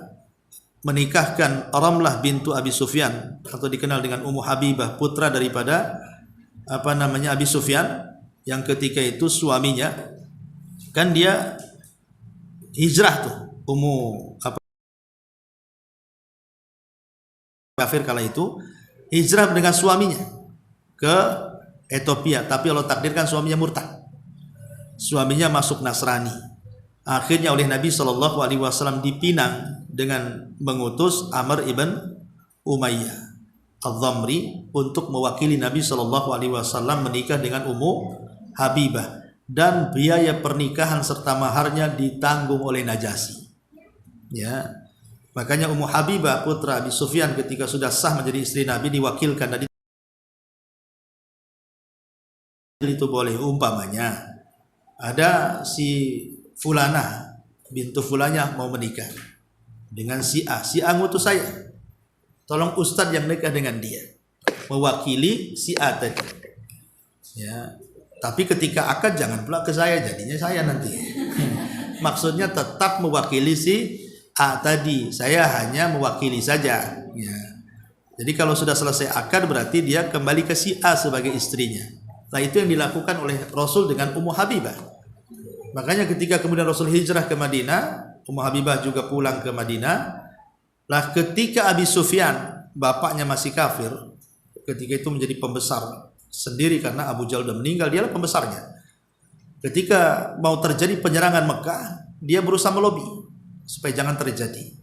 menikahkan Ramlah bintu Abi Sufyan atau dikenal dengan Ummu Habibah, putra daripada Abi Sufyan, yang ketika itu suaminya kan dia hijrah tuh, kafir kala itu hijrah dengan suaminya ke Ethiopia, tapi Allah takdirkan suaminya murtad, suaminya masuk Nasrani. Akhirnya oleh Nabi SAW dipinang dengan mengutus Amr ibn Umayyah Al-Dhamri untuk mewakili Nabi SAW menikah dengan Ummu Habibah, dan biaya pernikahan serta maharnya ditanggung oleh Najasyi. Ya, makanya Ummu Habibah putra Abi Sufyan ketika sudah sah menjadi istri Nabi diwakilkan. Tadi itu boleh, umpamanya ada si Fulanah bintu Fulanah mau menikah dengan si A ngutus saya, tolong ustadz yang nikah dengan dia mewakili si A tadi. Ya, tapi ketika akad jangan pula ke saya, jadinya saya nanti. Maksudnya tetap mewakili si A tadi, saya hanya mewakili saja. Ya. Jadi kalau sudah selesai akad berarti dia kembali ke si A sebagai istrinya. Nah itu yang dilakukan oleh Rasul dengan Ummu Habibah. Makanya ketika kemudian Rasul hijrah ke Madinah, Ummu Habibah juga pulang ke Madinah. Lah ketika Abi Sufyan bapaknya masih kafir, ketika itu menjadi pembesar sendiri karena Abu Jahal sudah meninggal, dialah pembesarnya. Ketika mau terjadi penyerangan Mekah, dia berusaha melobi supaya jangan terjadi.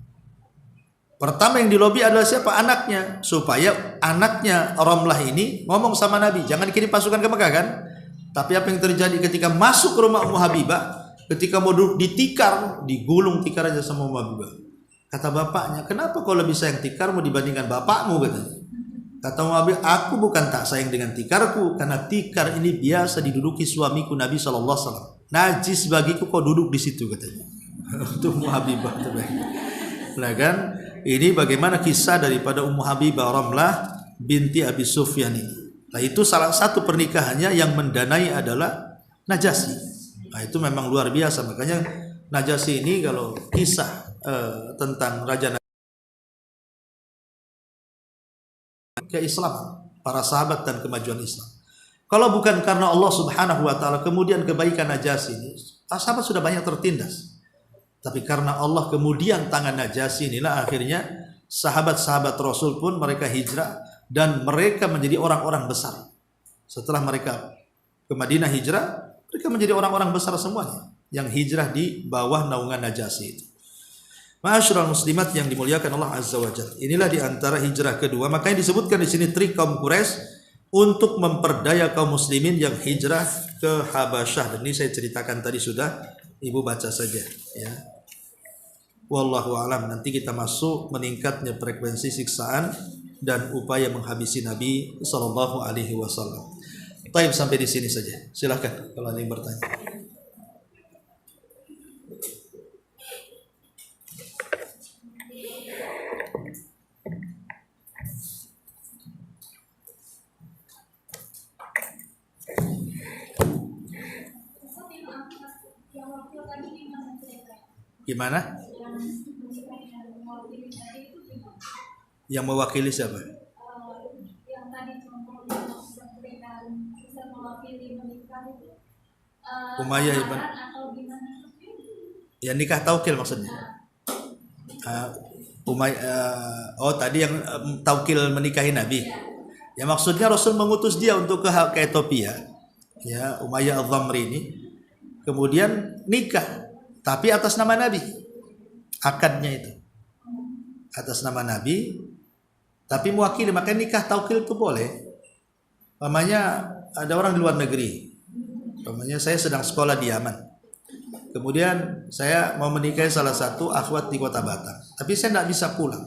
Pertama yang dilobi adalah siapa? Anaknya, supaya anaknya Ramlah ini ngomong sama Nabi, jangan kirim pasukan ke Mekah kan. Tapi apa yang terjadi ketika masuk ke rumah Ummu Habibah, ketika mau duduk di tikar, digulung tikar aja sama Ummu Habibah. Kata bapaknya, kenapa kau lebih sayang tikarmu dibandingkan bapakmu? Katanya. Kata Ummu Habibah, aku bukan tak sayang dengan tikarku, karena tikar ini biasa diduduki suamiku Nabi SAW. Najis bagiku kau duduk di situ, katanya. Untuk Ummu Habibah. Nah kan, ini bagaimana kisah daripada Ummu Habibah Ramlah binti Abi Sufyan ini. Nah itu salah satu pernikahannya yang mendanai adalah Najasyi. Nah, itu memang luar biasa. Makanya Najasyi ini kalau kisah tentang Raja keislaman para sahabat dan kemajuan Islam. Kalau bukan karena Allah Subhanahu wa taala kemudian kebaikan Najasyi ini, sahabat sudah banyak tertindas. Tapi karena Allah kemudian tangan Najasyi inilah akhirnya sahabat-sahabat Rasul pun mereka hijrah dan mereka menjadi orang-orang besar. Setelah mereka ke Madinah hijrah, mereka menjadi orang-orang besar semuanya yang hijrah di bawah naungan Najasyi itu. Ma'asyiral muslimat yang dimuliakan Allah Azza wa Jalla. Inilah di antara hijrah kedua. Makanya disebutkan di sini trik kaum Quraisy untuk memperdaya kaum muslimin yang hijrah ke Habasyah. Dan ini saya ceritakan tadi sudah, Ibu baca saja ya. Wallahu alam. Nanti kita masuk meningkatnya frekuensi siksaan dan upaya menghabisi Nabi sallallahu alaihi wasallam. Baik, sampai di sini saja. Silakan kalau ada yang bertanya. Gimana? Yang mewakili siapa? Umayyah ibn. Ya nikah taukil maksudnya. Tadi yang taukil menikahi Nabi. Ya maksudnya Rasul mengutus dia untuk ke Ethiopia. Ya, Umayyah al-Dhamri ini. Kemudian nikah, tapi atas nama Nabi. Akadnya itu atas nama Nabi, tapi mewakili. Makanya nikah taukil itu boleh. Namanya ada orang di luar negeri. Namanya saya sedang sekolah di Yaman. Kemudian saya mau menikahi salah satu akhwat di Kota Batam, tapi saya tidak bisa pulang.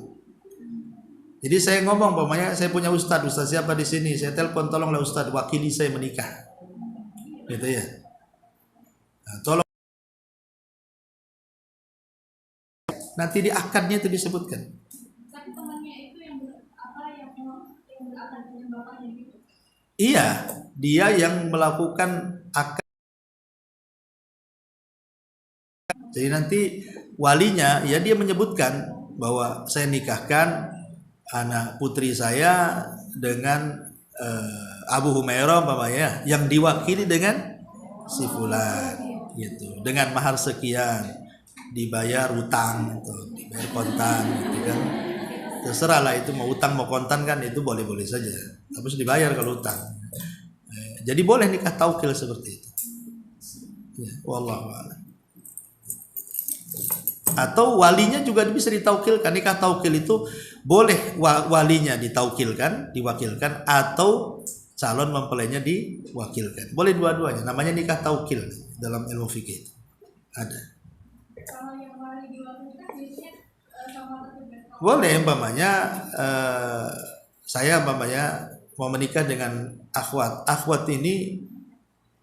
Jadi saya ngomong, namanya saya punya ustaz siapa di sini? Saya telepon, tolonglah ustaz wakili saya menikah. Gitu ya. Nah, tolong. Nanti di akadnya itu disebutkan. Tapi temannya itu yang berakad dengan bapaknya gitu. Iya, dia yang melakukan akad. Jadi nanti walinya ya dia menyebutkan bahwa saya nikahkan anak putri saya dengan Abu Humairah umpamanya yang diwakili dengan si fulan gitu, dengan mahar sekian, dibayar utang atau dibayar kontan gitu kan. Terserah lah itu mau utang mau kontan kan itu boleh-boleh saja. Harus dibayar kalau utang. Jadi boleh nikah taukil seperti itu. Ya, wallahu a'lam. Atau walinya juga bisa ditaukilkan. Nikah taukil itu boleh walinya ditaukilkan, diwakilkan, atau calon mempelainya diwakilkan. Boleh dua-duanya. Namanya nikah taukil dalam ilmu fikih. Ada. Kalau yang wali diwakilkan biasanya boleh umpamanya saya umpamanya mau menikah dengan akhwat. Akhwat ini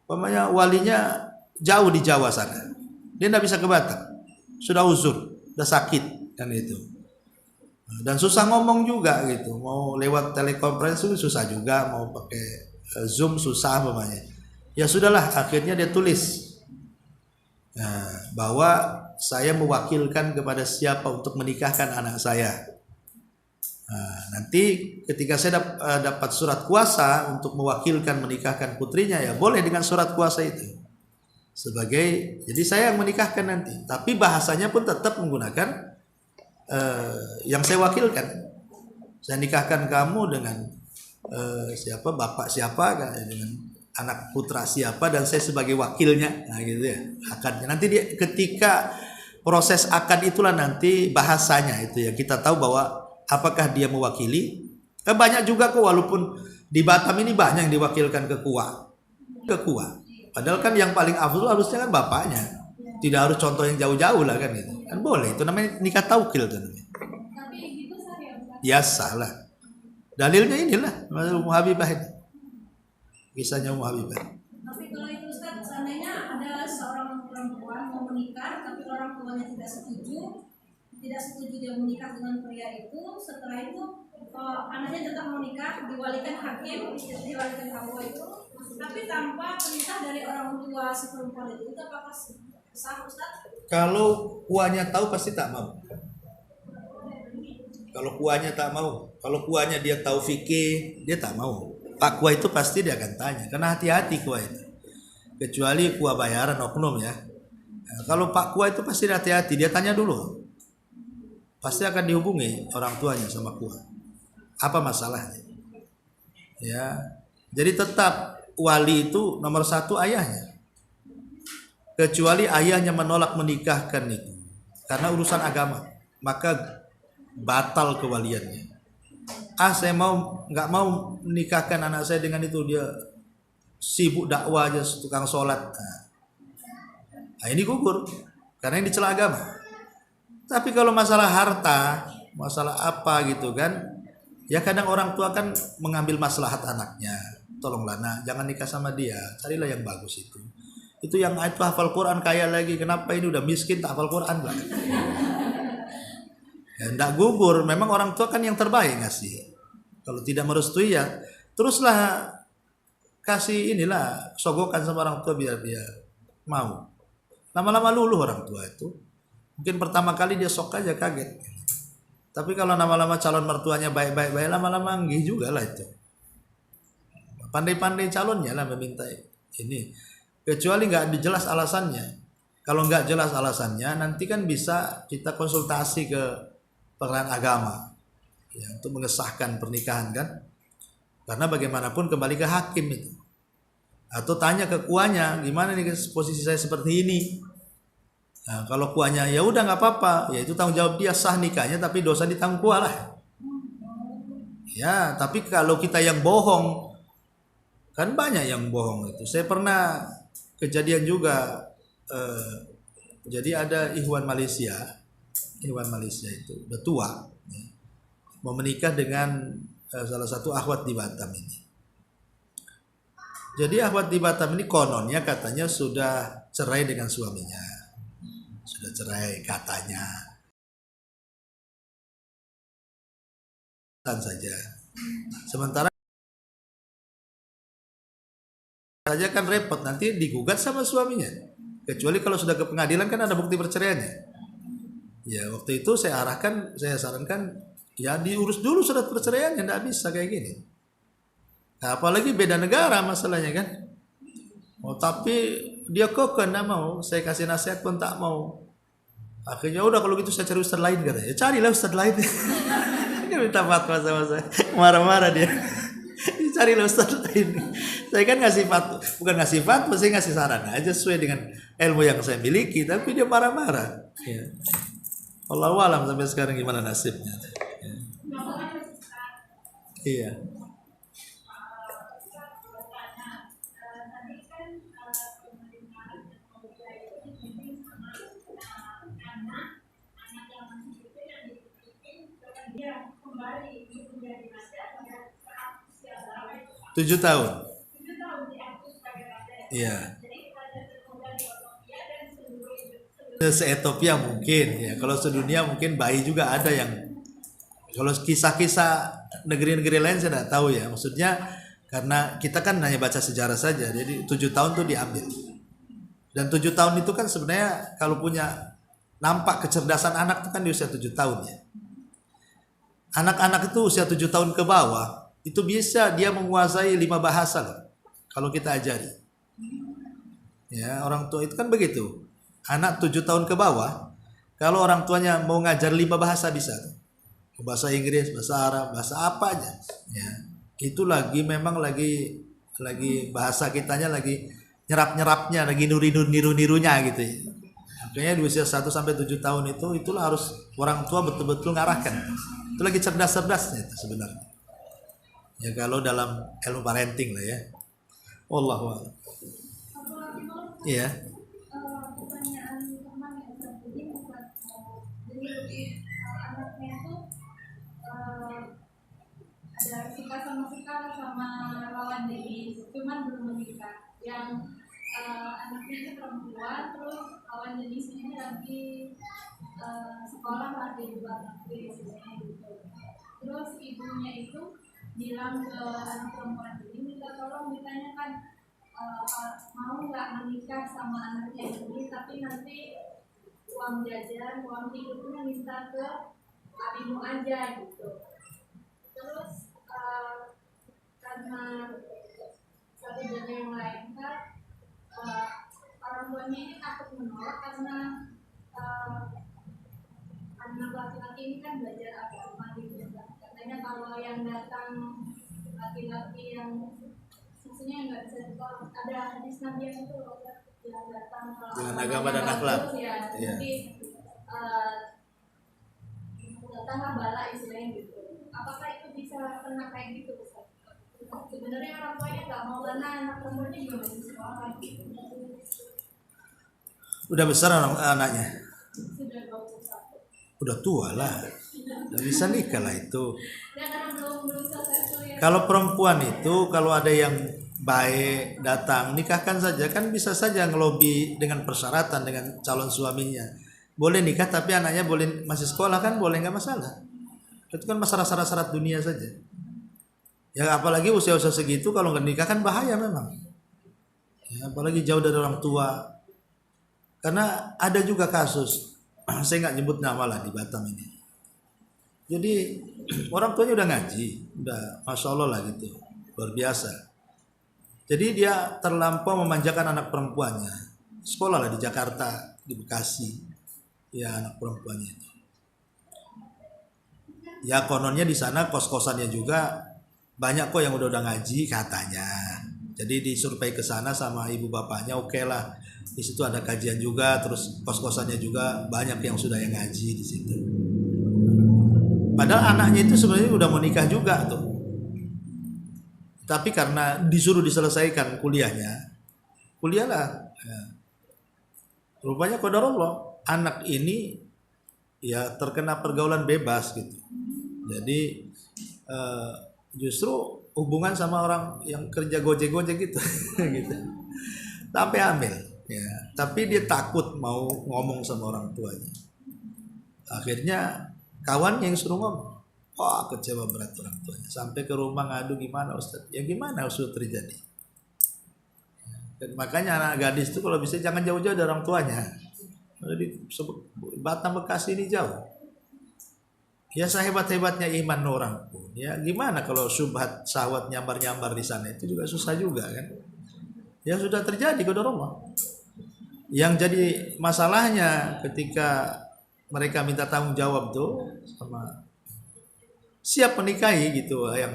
umpamanya walinya jauh di Jawa sana. Dia tidak bisa ke Batam. Sudah uzur, sudah sakit kan itu. Dan susah ngomong juga gitu. Mau lewat telekonferensi susah juga, mau pakai Zoom susah umpamanya. Ya sudahlah, akhirnya dia tulis bahwa saya mewakilkan kepada siapa untuk menikahkan anak saya. Nanti ketika saya dapat surat kuasa untuk mewakilkan menikahkan putrinya, ya boleh dengan surat kuasa itu. Jadi saya yang menikahkan nanti, tapi bahasanya pun tetap menggunakan yang saya wakilkan. Saya nikahkan kamu dengan siapa, bapak siapa, dengan anak putra siapa, dan saya sebagai wakilnya. Nah gitu ya akadnya. Nanti ketika proses akad itulah nanti bahasanya itu ya kita tahu bahwa apakah dia mewakili. Banyak juga kok, walaupun di Batam ini banyak yang diwakilkan ke Kua. Padahal kan yang paling afdal harusnya kan bapaknya. Tidak harus contoh yang jauh-jauh lah kan itu. Kan boleh, itu namanya nikah taukil itu namanya. Tapi itu sah ya? Ya salah. Dalilnya inilah Ummu Habibah ini. Kisahnya Ummu Habibah. Tapi kalau itu Ustaz, seandainya ada seorang perempuan mau menikah tapi orang tuanya tidak setuju dia menikah dengan pria itu, setelah itu anaknya tetap menikah, diwalikan hakim, diwalikan Allah itu, tapi tanpa perintah dari orang tua tua si perempuan itu apakah sah Ustaz? Kalau kuahnya tahu pasti tak mau. Kalau kuahnya tak mau, kalau kuahnya dia tahu fikih, dia tak mau. Pak kuah itu pasti dia akan tanya, karena hati-hati kuah itu. Kecuali kuah bayaran oknum ya. Nah, kalau Pak kuah itu pasti hati-hati, dia tanya dulu. Pasti akan dihubungi orang tuanya sama kuah. Apa masalahnya? Ya, jadi tetap wali itu nomor satu ayahnya. Kecuali ayahnya menolak menikahkan itu karena urusan agama, maka batal kewaliannya. Saya nggak mau menikahkan anak saya dengan itu, dia sibuk dakwah aja, tukang sholat. Nah, ini gugur karena ini dicela agama. Tapi kalau masalah harta, masalah apa gitu kan, ya kadang orang tua kan mengambil maslahat anaknya. Tolonglah nak, jangan nikah sama dia, carilah yang bagus itu. Itu yang itu hafal Quran kaya lagi, kenapa ini udah miskin tak hafal Quran lah. Ya enggak gugur, memang orang tua kan yang terbaik ngasih. Kalau tidak merestui ya teruslah kasih inilah sogokan sama orang tua biar dia mau. Lama-lama luluh orang tua itu. Mungkin pertama kali dia sok aja kaget. Tapi kalau lama-lama calon mertuanya baik-baik, lama-lama nggih juga lah itu. Pandai-pandai calonnya lah meminta ini. Kecuali nggak dijelas alasannya. Kalau nggak jelas alasannya, nanti kan bisa kita konsultasi ke pengadilan agama ya, untuk mengesahkan pernikahan kan. Karena bagaimanapun kembali ke hakim itu. Atau tanya ke kuahnya, gimana nih posisi saya seperti ini. Nah, kalau kuahnya ya udah nggak apa-apa, ya itu tanggung jawab dia, sah nikahnya, tapi dosa ditanggung kuah lah. Ya, tapi kalau kita yang bohong, kan banyak yang bohong itu. Saya pernah kejadian juga, jadi ada Ikhwan Malaysia itu udah tua, ya, mau menikah dengan salah satu akhwat di Batam ini. Jadi akhwat di Batam ini kononnya katanya sudah cerai dengan suaminya, sudah cerai katanya, saja. Sementara saja kan repot, nanti digugat sama suaminya. Kecuali kalau sudah ke pengadilan kan ada bukti perceraiannya. Ya waktu itu saya sarankan ya diurus dulu surat perceraian, tidak bisa kayak gini. Nah, apalagi beda negara masalahnya kan. Oh tapi dia kok nggak mau, saya kasih nasihat pun tak mau. Akhirnya udah kalau gitu saya cari ustadz lain katanya. Ya carilah ustadz lain. Dia minta fatwa sama saya, marah-marah dia. Carilah ustadz lain. Saya kan ngasih fatwa, bukan ngasih fatwa, saya ngasih saran aja sesuai dengan ilmu yang saya miliki, tapi dia marah-marah. Ya. Allahu alam sampai sekarang gimana nasibnya. Ya. Iya. Tujuh tahun. Iya. Se-Ethiopia mungkin ya. Kalau sedunia mungkin bayi juga ada yang. Kalau kisah-kisah negeri-negeri lain saya tidak tahu ya. Maksudnya karena kita kan hanya baca sejarah saja. Jadi 7 tahun tuh diambil. Dan 7 tahun itu kan sebenarnya kalau punya nampak kecerdasan anak itu kan di usia 7 tahun ya. Anak-anak itu usia 7 tahun ke bawah itu bisa dia menguasai 5 bahasa loh. Kalau kita ajari. Ya, orang tua itu kan begitu. Anak 7 tahun ke bawah, kalau orang tuanya mau ngajar 5 bahasa bisa. Bahasa Inggris, bahasa Arab, bahasa apa aja. Ya. Itu memang lagi bahasa kitanya lagi nyerap-nyerapnya, lagi niru-nirunya gitu ya. Makanya di usia 1 sampai 7 tahun itulah harus orang tua betul-betul ngarahkan. Itu lagi cerdas-cerdasnya itu sebenarnya. Ya kalau dalam ilmu parenting lah ya. Wallahu a'lam. Iya. Pertanyaan teman yang jadi anaknya itu ada suka sama lawan jenis, cuman belum menikah. Yang anaknya itu perempuan, terus lawan jenisnya ini lagi sekolah lagi di luar negeri gitu. Terus ibunya itu bilang ke anak perempuan ini minta tolong ditanyakan mau nggak menikah sama anaknya ini, tapi nanti uang jajan, uang hidupnya minta ke abimu aja gitu. Terus karena satu dan yang lain kan, orang tuanya ini takut menolak karena anak laki-laki ini kan belajar agama gitu. Katanya kalau yang datang laki-laki yang maksudnya nggak bisa ditolak, ada hadis Nabi yang itu yang datang dengan agama dan akhlak ya, ya. jadi datanglah bala istilahnya gitu. Apakah itu bisa pernah kayak gitu Ustaz? Sebenarnya orang tuanya nggak mau karena anak perempuannya juga masih sekolah gitu. Udah besar anaknya? Sudah 21. Udah tua lah, udah bisa nikah lah itu. Ya karena belum selesai kuliah. Kalau perempuan itu kalau ada yang baik datang nikahkan saja, kan bisa saja ngelobi dengan persyaratan dengan calon suaminya. Boleh nikah tapi anaknya boleh masih sekolah, kan boleh, nggak masalah. Itu kan masalah syarat-syarat dunia saja. Ya apalagi usia-usia segitu kalau nggak nikah kan bahaya memang. Ya, apalagi jauh dari orang tua. Karena ada juga kasus, saya nggak nyebut nama lah di Batam ini. Jadi orang tuanya udah ngaji, udah masya Allah lah gitu, luar biasa. Jadi dia terlampau memanjakan anak perempuannya. Sekolah lah di Jakarta, di Bekasi, ya anak perempuannya itu. Ya kononnya di sana kos-kosannya juga banyak kok yang udah ngaji katanya. Jadi disurvei ke sana sama ibu bapaknya, oke lah. Di situ ada kajian juga, terus kos-kosannya juga banyak yang sudah yang ngaji di situ. Padahal anaknya itu sebenarnya udah mau nikah juga tuh. Tapi karena disuruh diselesaikan kuliahnya, kuliahlah. Ya. Rupanya qadarullah, anak ini ya terkena pergaulan bebas gitu. Jadi justru hubungan sama orang yang kerja gojek-gojek gitu, gitu. Sampai hamil. Ya, tapi dia takut mau ngomong sama orang tuanya. Akhirnya kawannya yang suruh ngomong. Wah, kecewa berat orang tuanya. Sampai ke rumah ngadu, gimana Ustaz? Ya gimana Ustaz terjadi? Dan makanya anak gadis itu kalau bisa jangan jauh-jauh dari orang tuanya. Di Batam Bekasi ini jauh. Ya sehebat-hebatnya iman orang pun. Ya gimana kalau syubhat syahwat nyambar-nyambar di sana, itu juga susah juga kan. Ya sudah terjadi qadarullah. Yang jadi masalahnya ketika mereka minta tanggung jawab tuh sama siap menikahi gitu yang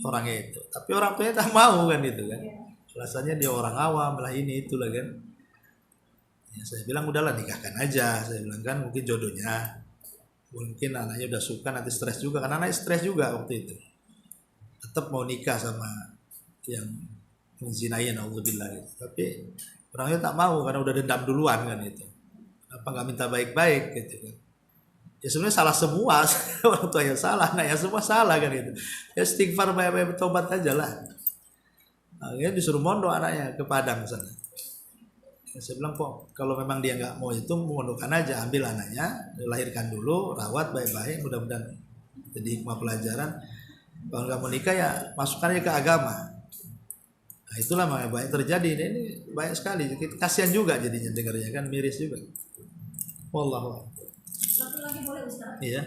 orangnya itu, tapi orang tuanya tak mau kan itu kan, alasannya dia orang awam lah ini itulah kan. Ya, saya bilang udahlah nikahkan aja, saya bilang kan mungkin jodohnya, mungkin anaknya udah suka, nanti stres juga karena anaknya stres juga waktu itu, tetap mau nikah sama yang menzinain auzubillah gitu. Tapi orangnya tak mau karena udah dendam duluan kan itu. Apa nggak minta baik-baik gitu kan? Ya sebenarnya salah semua, orang tuanya salah, anaknya semua salah kan itu. Ya istighfar baik-baik, bertobat aja lah. Akhirnya disuruh mondok anaknya ke Padang sana. Ya, saya bilang kok kalau memang dia nggak mau itu mondokkan aja, ambil anaknya, dilahirkan dulu, rawat baik-baik, mudah-mudahan jadi hikmah pelajaran. Kalau nggak mau nikah ya masukkan aja ke agama. Nah itulah makanya banyak terjadi, ini banyak sekali. Kasihan juga jadinya dengarnya kan, miris juga. Wallahu. Satu lagi boleh Ustaz? Iya.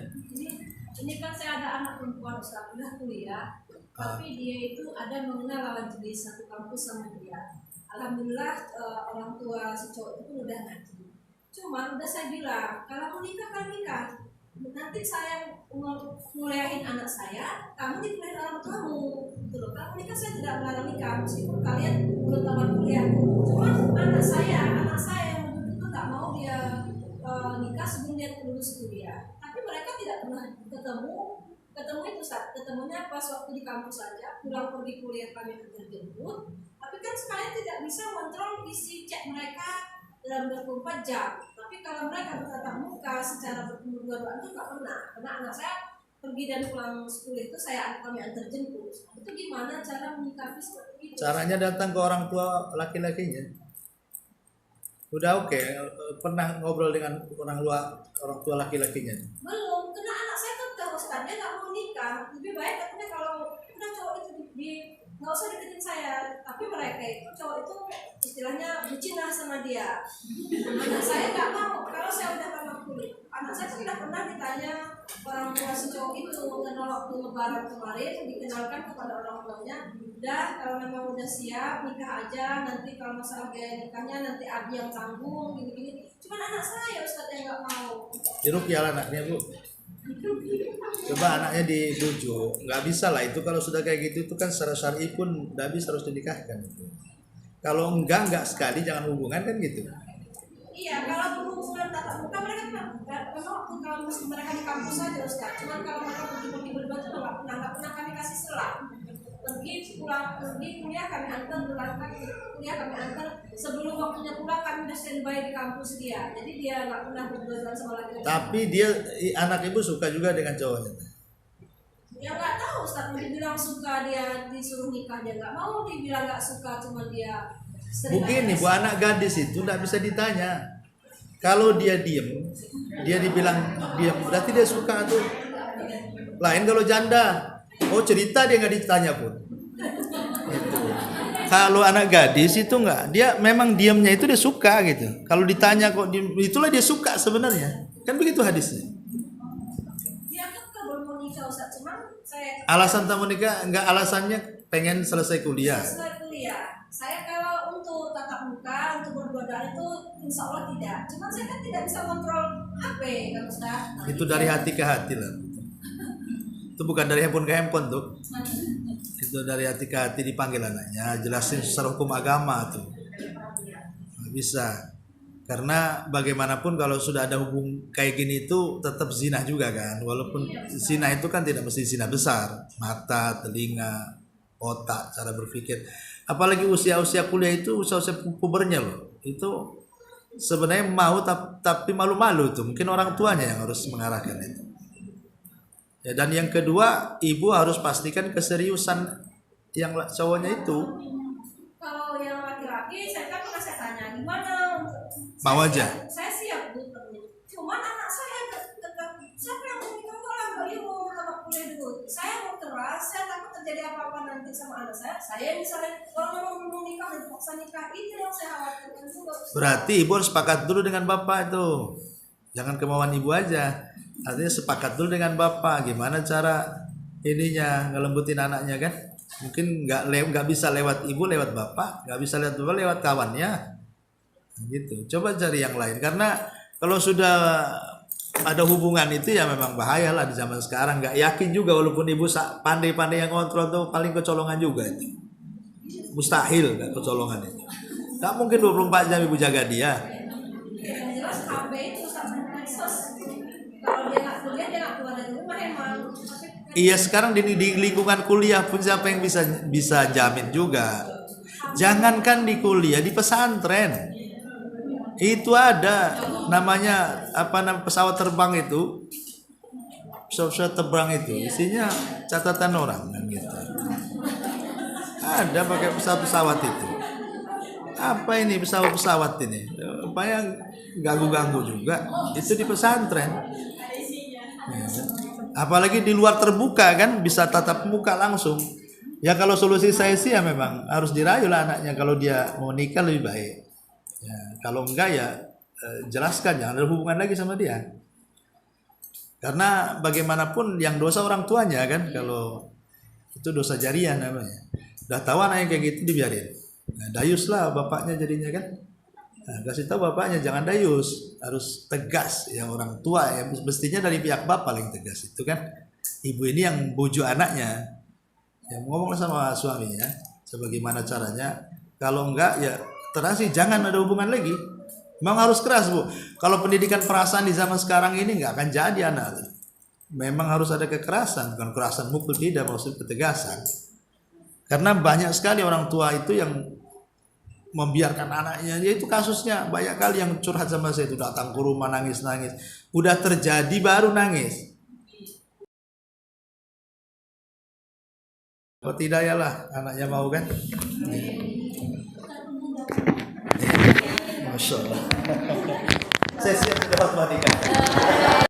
Ini kan saya ada anak perempuan Ustaz, udah kuliah, tapi dia itu ada mengenal lawan jenis satu kampus sama dia. Alhamdulillah orang tua si cowok itu pun udah ngaji. Cuman udah saya bilang kalau mau nikah kan nikah. Nanti saya nguliahin anak saya, kamu dikuliahin orang tuamu, gitu loh. Kalau nikah saya tidak melarang nikah, meskipun kalian belum tamat kuliah. Cuman anak saya yang itu nggak mau dia nikah sebelum dia lulus kuliah. Tapi mereka tidak pernah ketemu itu saat ketemunya pas waktu di kampus saja, pulang pergi kuliah kami terjemput. Tapi kan sekalian tidak bisa kontrol isi chat mereka dalam 24 jam. Tapi kalau mereka bertatap muka secara bertemu dua-duaan itu nggak pernah. Karena anak saya pergi dan pulang sekolah itu kami antar jemput. Itu gimana cara menyikapi seperti itu? Caranya datang ke orang tua laki-lakinya. Udah oke. Pernah ngobrol dengan orang tua laki-lakinya? Belum, karena anak saya kan terus dia nggak mau nikah. Lebih baik katanya kalau udah cowok itu nggak usah deketin saya. Tapi mereka itu cowok itu istilahnya bercinta sama dia. Anak saya nggak mau. Kalau saya udah lama kulit, anak saya sudah pernah ditanya orang tua si cowok itu karena waktu lebaran kemarin dikenalkan kepada orang tuanya, udah kalau memang udah siap nikah aja, nanti kalau masalah biaya nikahnya nanti Abi yang tanggung gini-gini. Cuman anak saya Ustadz yang nggak mau. Diruqyah anaknya Bu. Coba anaknya dibujuk, nggak bisa lah itu kalau sudah kayak gitu itu kan secara syar'i pun nggak bisa, harus dinikahkan itu. Kalau enggak sekali jangan hubungan kan gitu. Iya, kalau berhubungan tatap muka mereka memang waktu kalau mereka di kampus saja Ustaz. Cuman kalau mereka pergi berdua itu nggak pernah kami kasih selang. Pergi kuliah kami antar, berangkat kuliah kami antar. Sebelum waktunya pulang kami udah standby di kampus dia. Jadi dia nggak pernah berdua sama laki-laki. Tapi dia anak ibu suka juga dengan cowoknya. Ya nggak tahu Ustaz, dibilang suka dia disuruh nikah dia nggak mau, dibilang nggak suka cuma dia sering. Begini Bu, anak gadis itu nggak bisa ditanya. Kalau dia diem, dia dibilang diam, berarti dia suka tuh. Lain kalau janda, oh cerita dia nggak ditanya pun. Gitu. Kalau anak gadis itu nggak, dia memang diamnya itu dia suka gitu. Kalau ditanya kok diem, itulah dia suka sebenarnya. Kan begitu hadisnya. Dia tuh belum mau nikah Ustaz, cuman saya Alasan tak mau nikah, nggak alasannya pengen selesai kuliah. setelah kuliah, saya kalau untuk tatap muka, untuk berdua itu insya Allah tidak. Cuman saya kan tidak bisa kontrol HP kan Ustaz. Itu dari hati ke hati lah. Itu bukan dari handphone ke handphone tuh. Itu dari hati ke hati dipanggil anaknya, jelasin secara hukum agama tuh. Nggak bisa. Karena bagaimanapun kalau sudah ada hubung kayak gini itu tetap zina juga kan. Walaupun zina itu kan tidak mesti zina besar. Mata, telinga, otak, cara berpikir. Apalagi usia-usia kuliah itu usia-usia pubernya loh. Itu sebenarnya mau tapi malu-malu tuh. Mungkin orang tuanya yang harus mengarahkan itu. Ya, dan yang kedua, ibu harus pastikan keseriusan yang cowoknya itu. Kalau yang laki-laki, saya kan pernah saya tanya gimana. Mau aja. Saya siap Bu. Cuman anak saya tetap siapa yang mau nikah orang bayi mau tamat kuliah dulu. Saya mau keras, saya takut terjadi apa-apa nanti sama anak saya. Saya misalnya kalau memang mau nikah dan paksa nikah, itu yang saya khawatirkan juga. Berarti ibu harus sepakat dulu dengan bapak itu. Jangan kemauan ibu aja. Artinya sepakat dulu dengan bapak. Gimana cara ininya ngelembutin anaknya kan? Mungkin nggak bisa lewat ibu, lewat bapak. Nggak bisa lewat bapak, lewat kawannya. Gitu. Coba cari yang lain. Karena kalau sudah ada hubungan itu ya memang bahaya lah di zaman sekarang. Nggak yakin juga walaupun ibu pandai-pandai yang kontrol tuh paling kecolongan juga itu. Mustahil nggak kecolongan itu. Nggak mungkin 24 jam ibu jaga dia. Yang jelas HP itu sama medsos. Kalau dia nggak kuliah, dia nggak keluar dari rumah emang. Iya sekarang di lingkungan kuliah pun siapa yang bisa jamin juga. Jangankan di kuliah, di pesantren itu ada namanya pesawat terbang itu, pesawat terbang itu isinya catatan orang kan gitu. Ada pakai pesawat itu. Apa ini pesawat ini? Supaya ganggu-ganggu juga. Itu di pesantren. Ya. Apalagi di luar terbuka kan bisa tatap muka langsung. Ya kalau solusi saya sih ya memang harus dirayu lah anaknya kalau dia mau nikah lebih baik. Ya, kalau enggak ya jelaskan jangan ada hubungan lagi sama dia. Karena bagaimanapun yang dosa orang tuanya kan, kalau itu dosa jariah namanya. Udah tahu anaknya kayak gitu dibiarin. Nah, dayus lah bapaknya jadinya kan. Nah, kasih tahu bapaknya jangan dayus, harus tegas ya orang tua ya mestinya dari pihak bapak paling tegas itu kan. Ibu ini yang bujuk anaknya. Ya ngomong sama suaminya sebagaimana caranya. Kalau enggak ya terasi jangan ada hubungan lagi. Memang harus keras Bu. Kalau pendidikan perasaan di zaman sekarang ini nggak akan jadi anak. Memang harus ada kekerasan, bukan kekerasan mukul tidak, maksud ketegasan. Karena banyak sekali orang tua itu yang membiarkan anaknya, ya itu kasusnya banyak kali yang curhat sama saya itu datang ke rumah nangis-nangis. Udah terjadi baru nangis. Oh tidak ya lah anaknya mau kan? Masya Allah. Saya siap sudah matematika.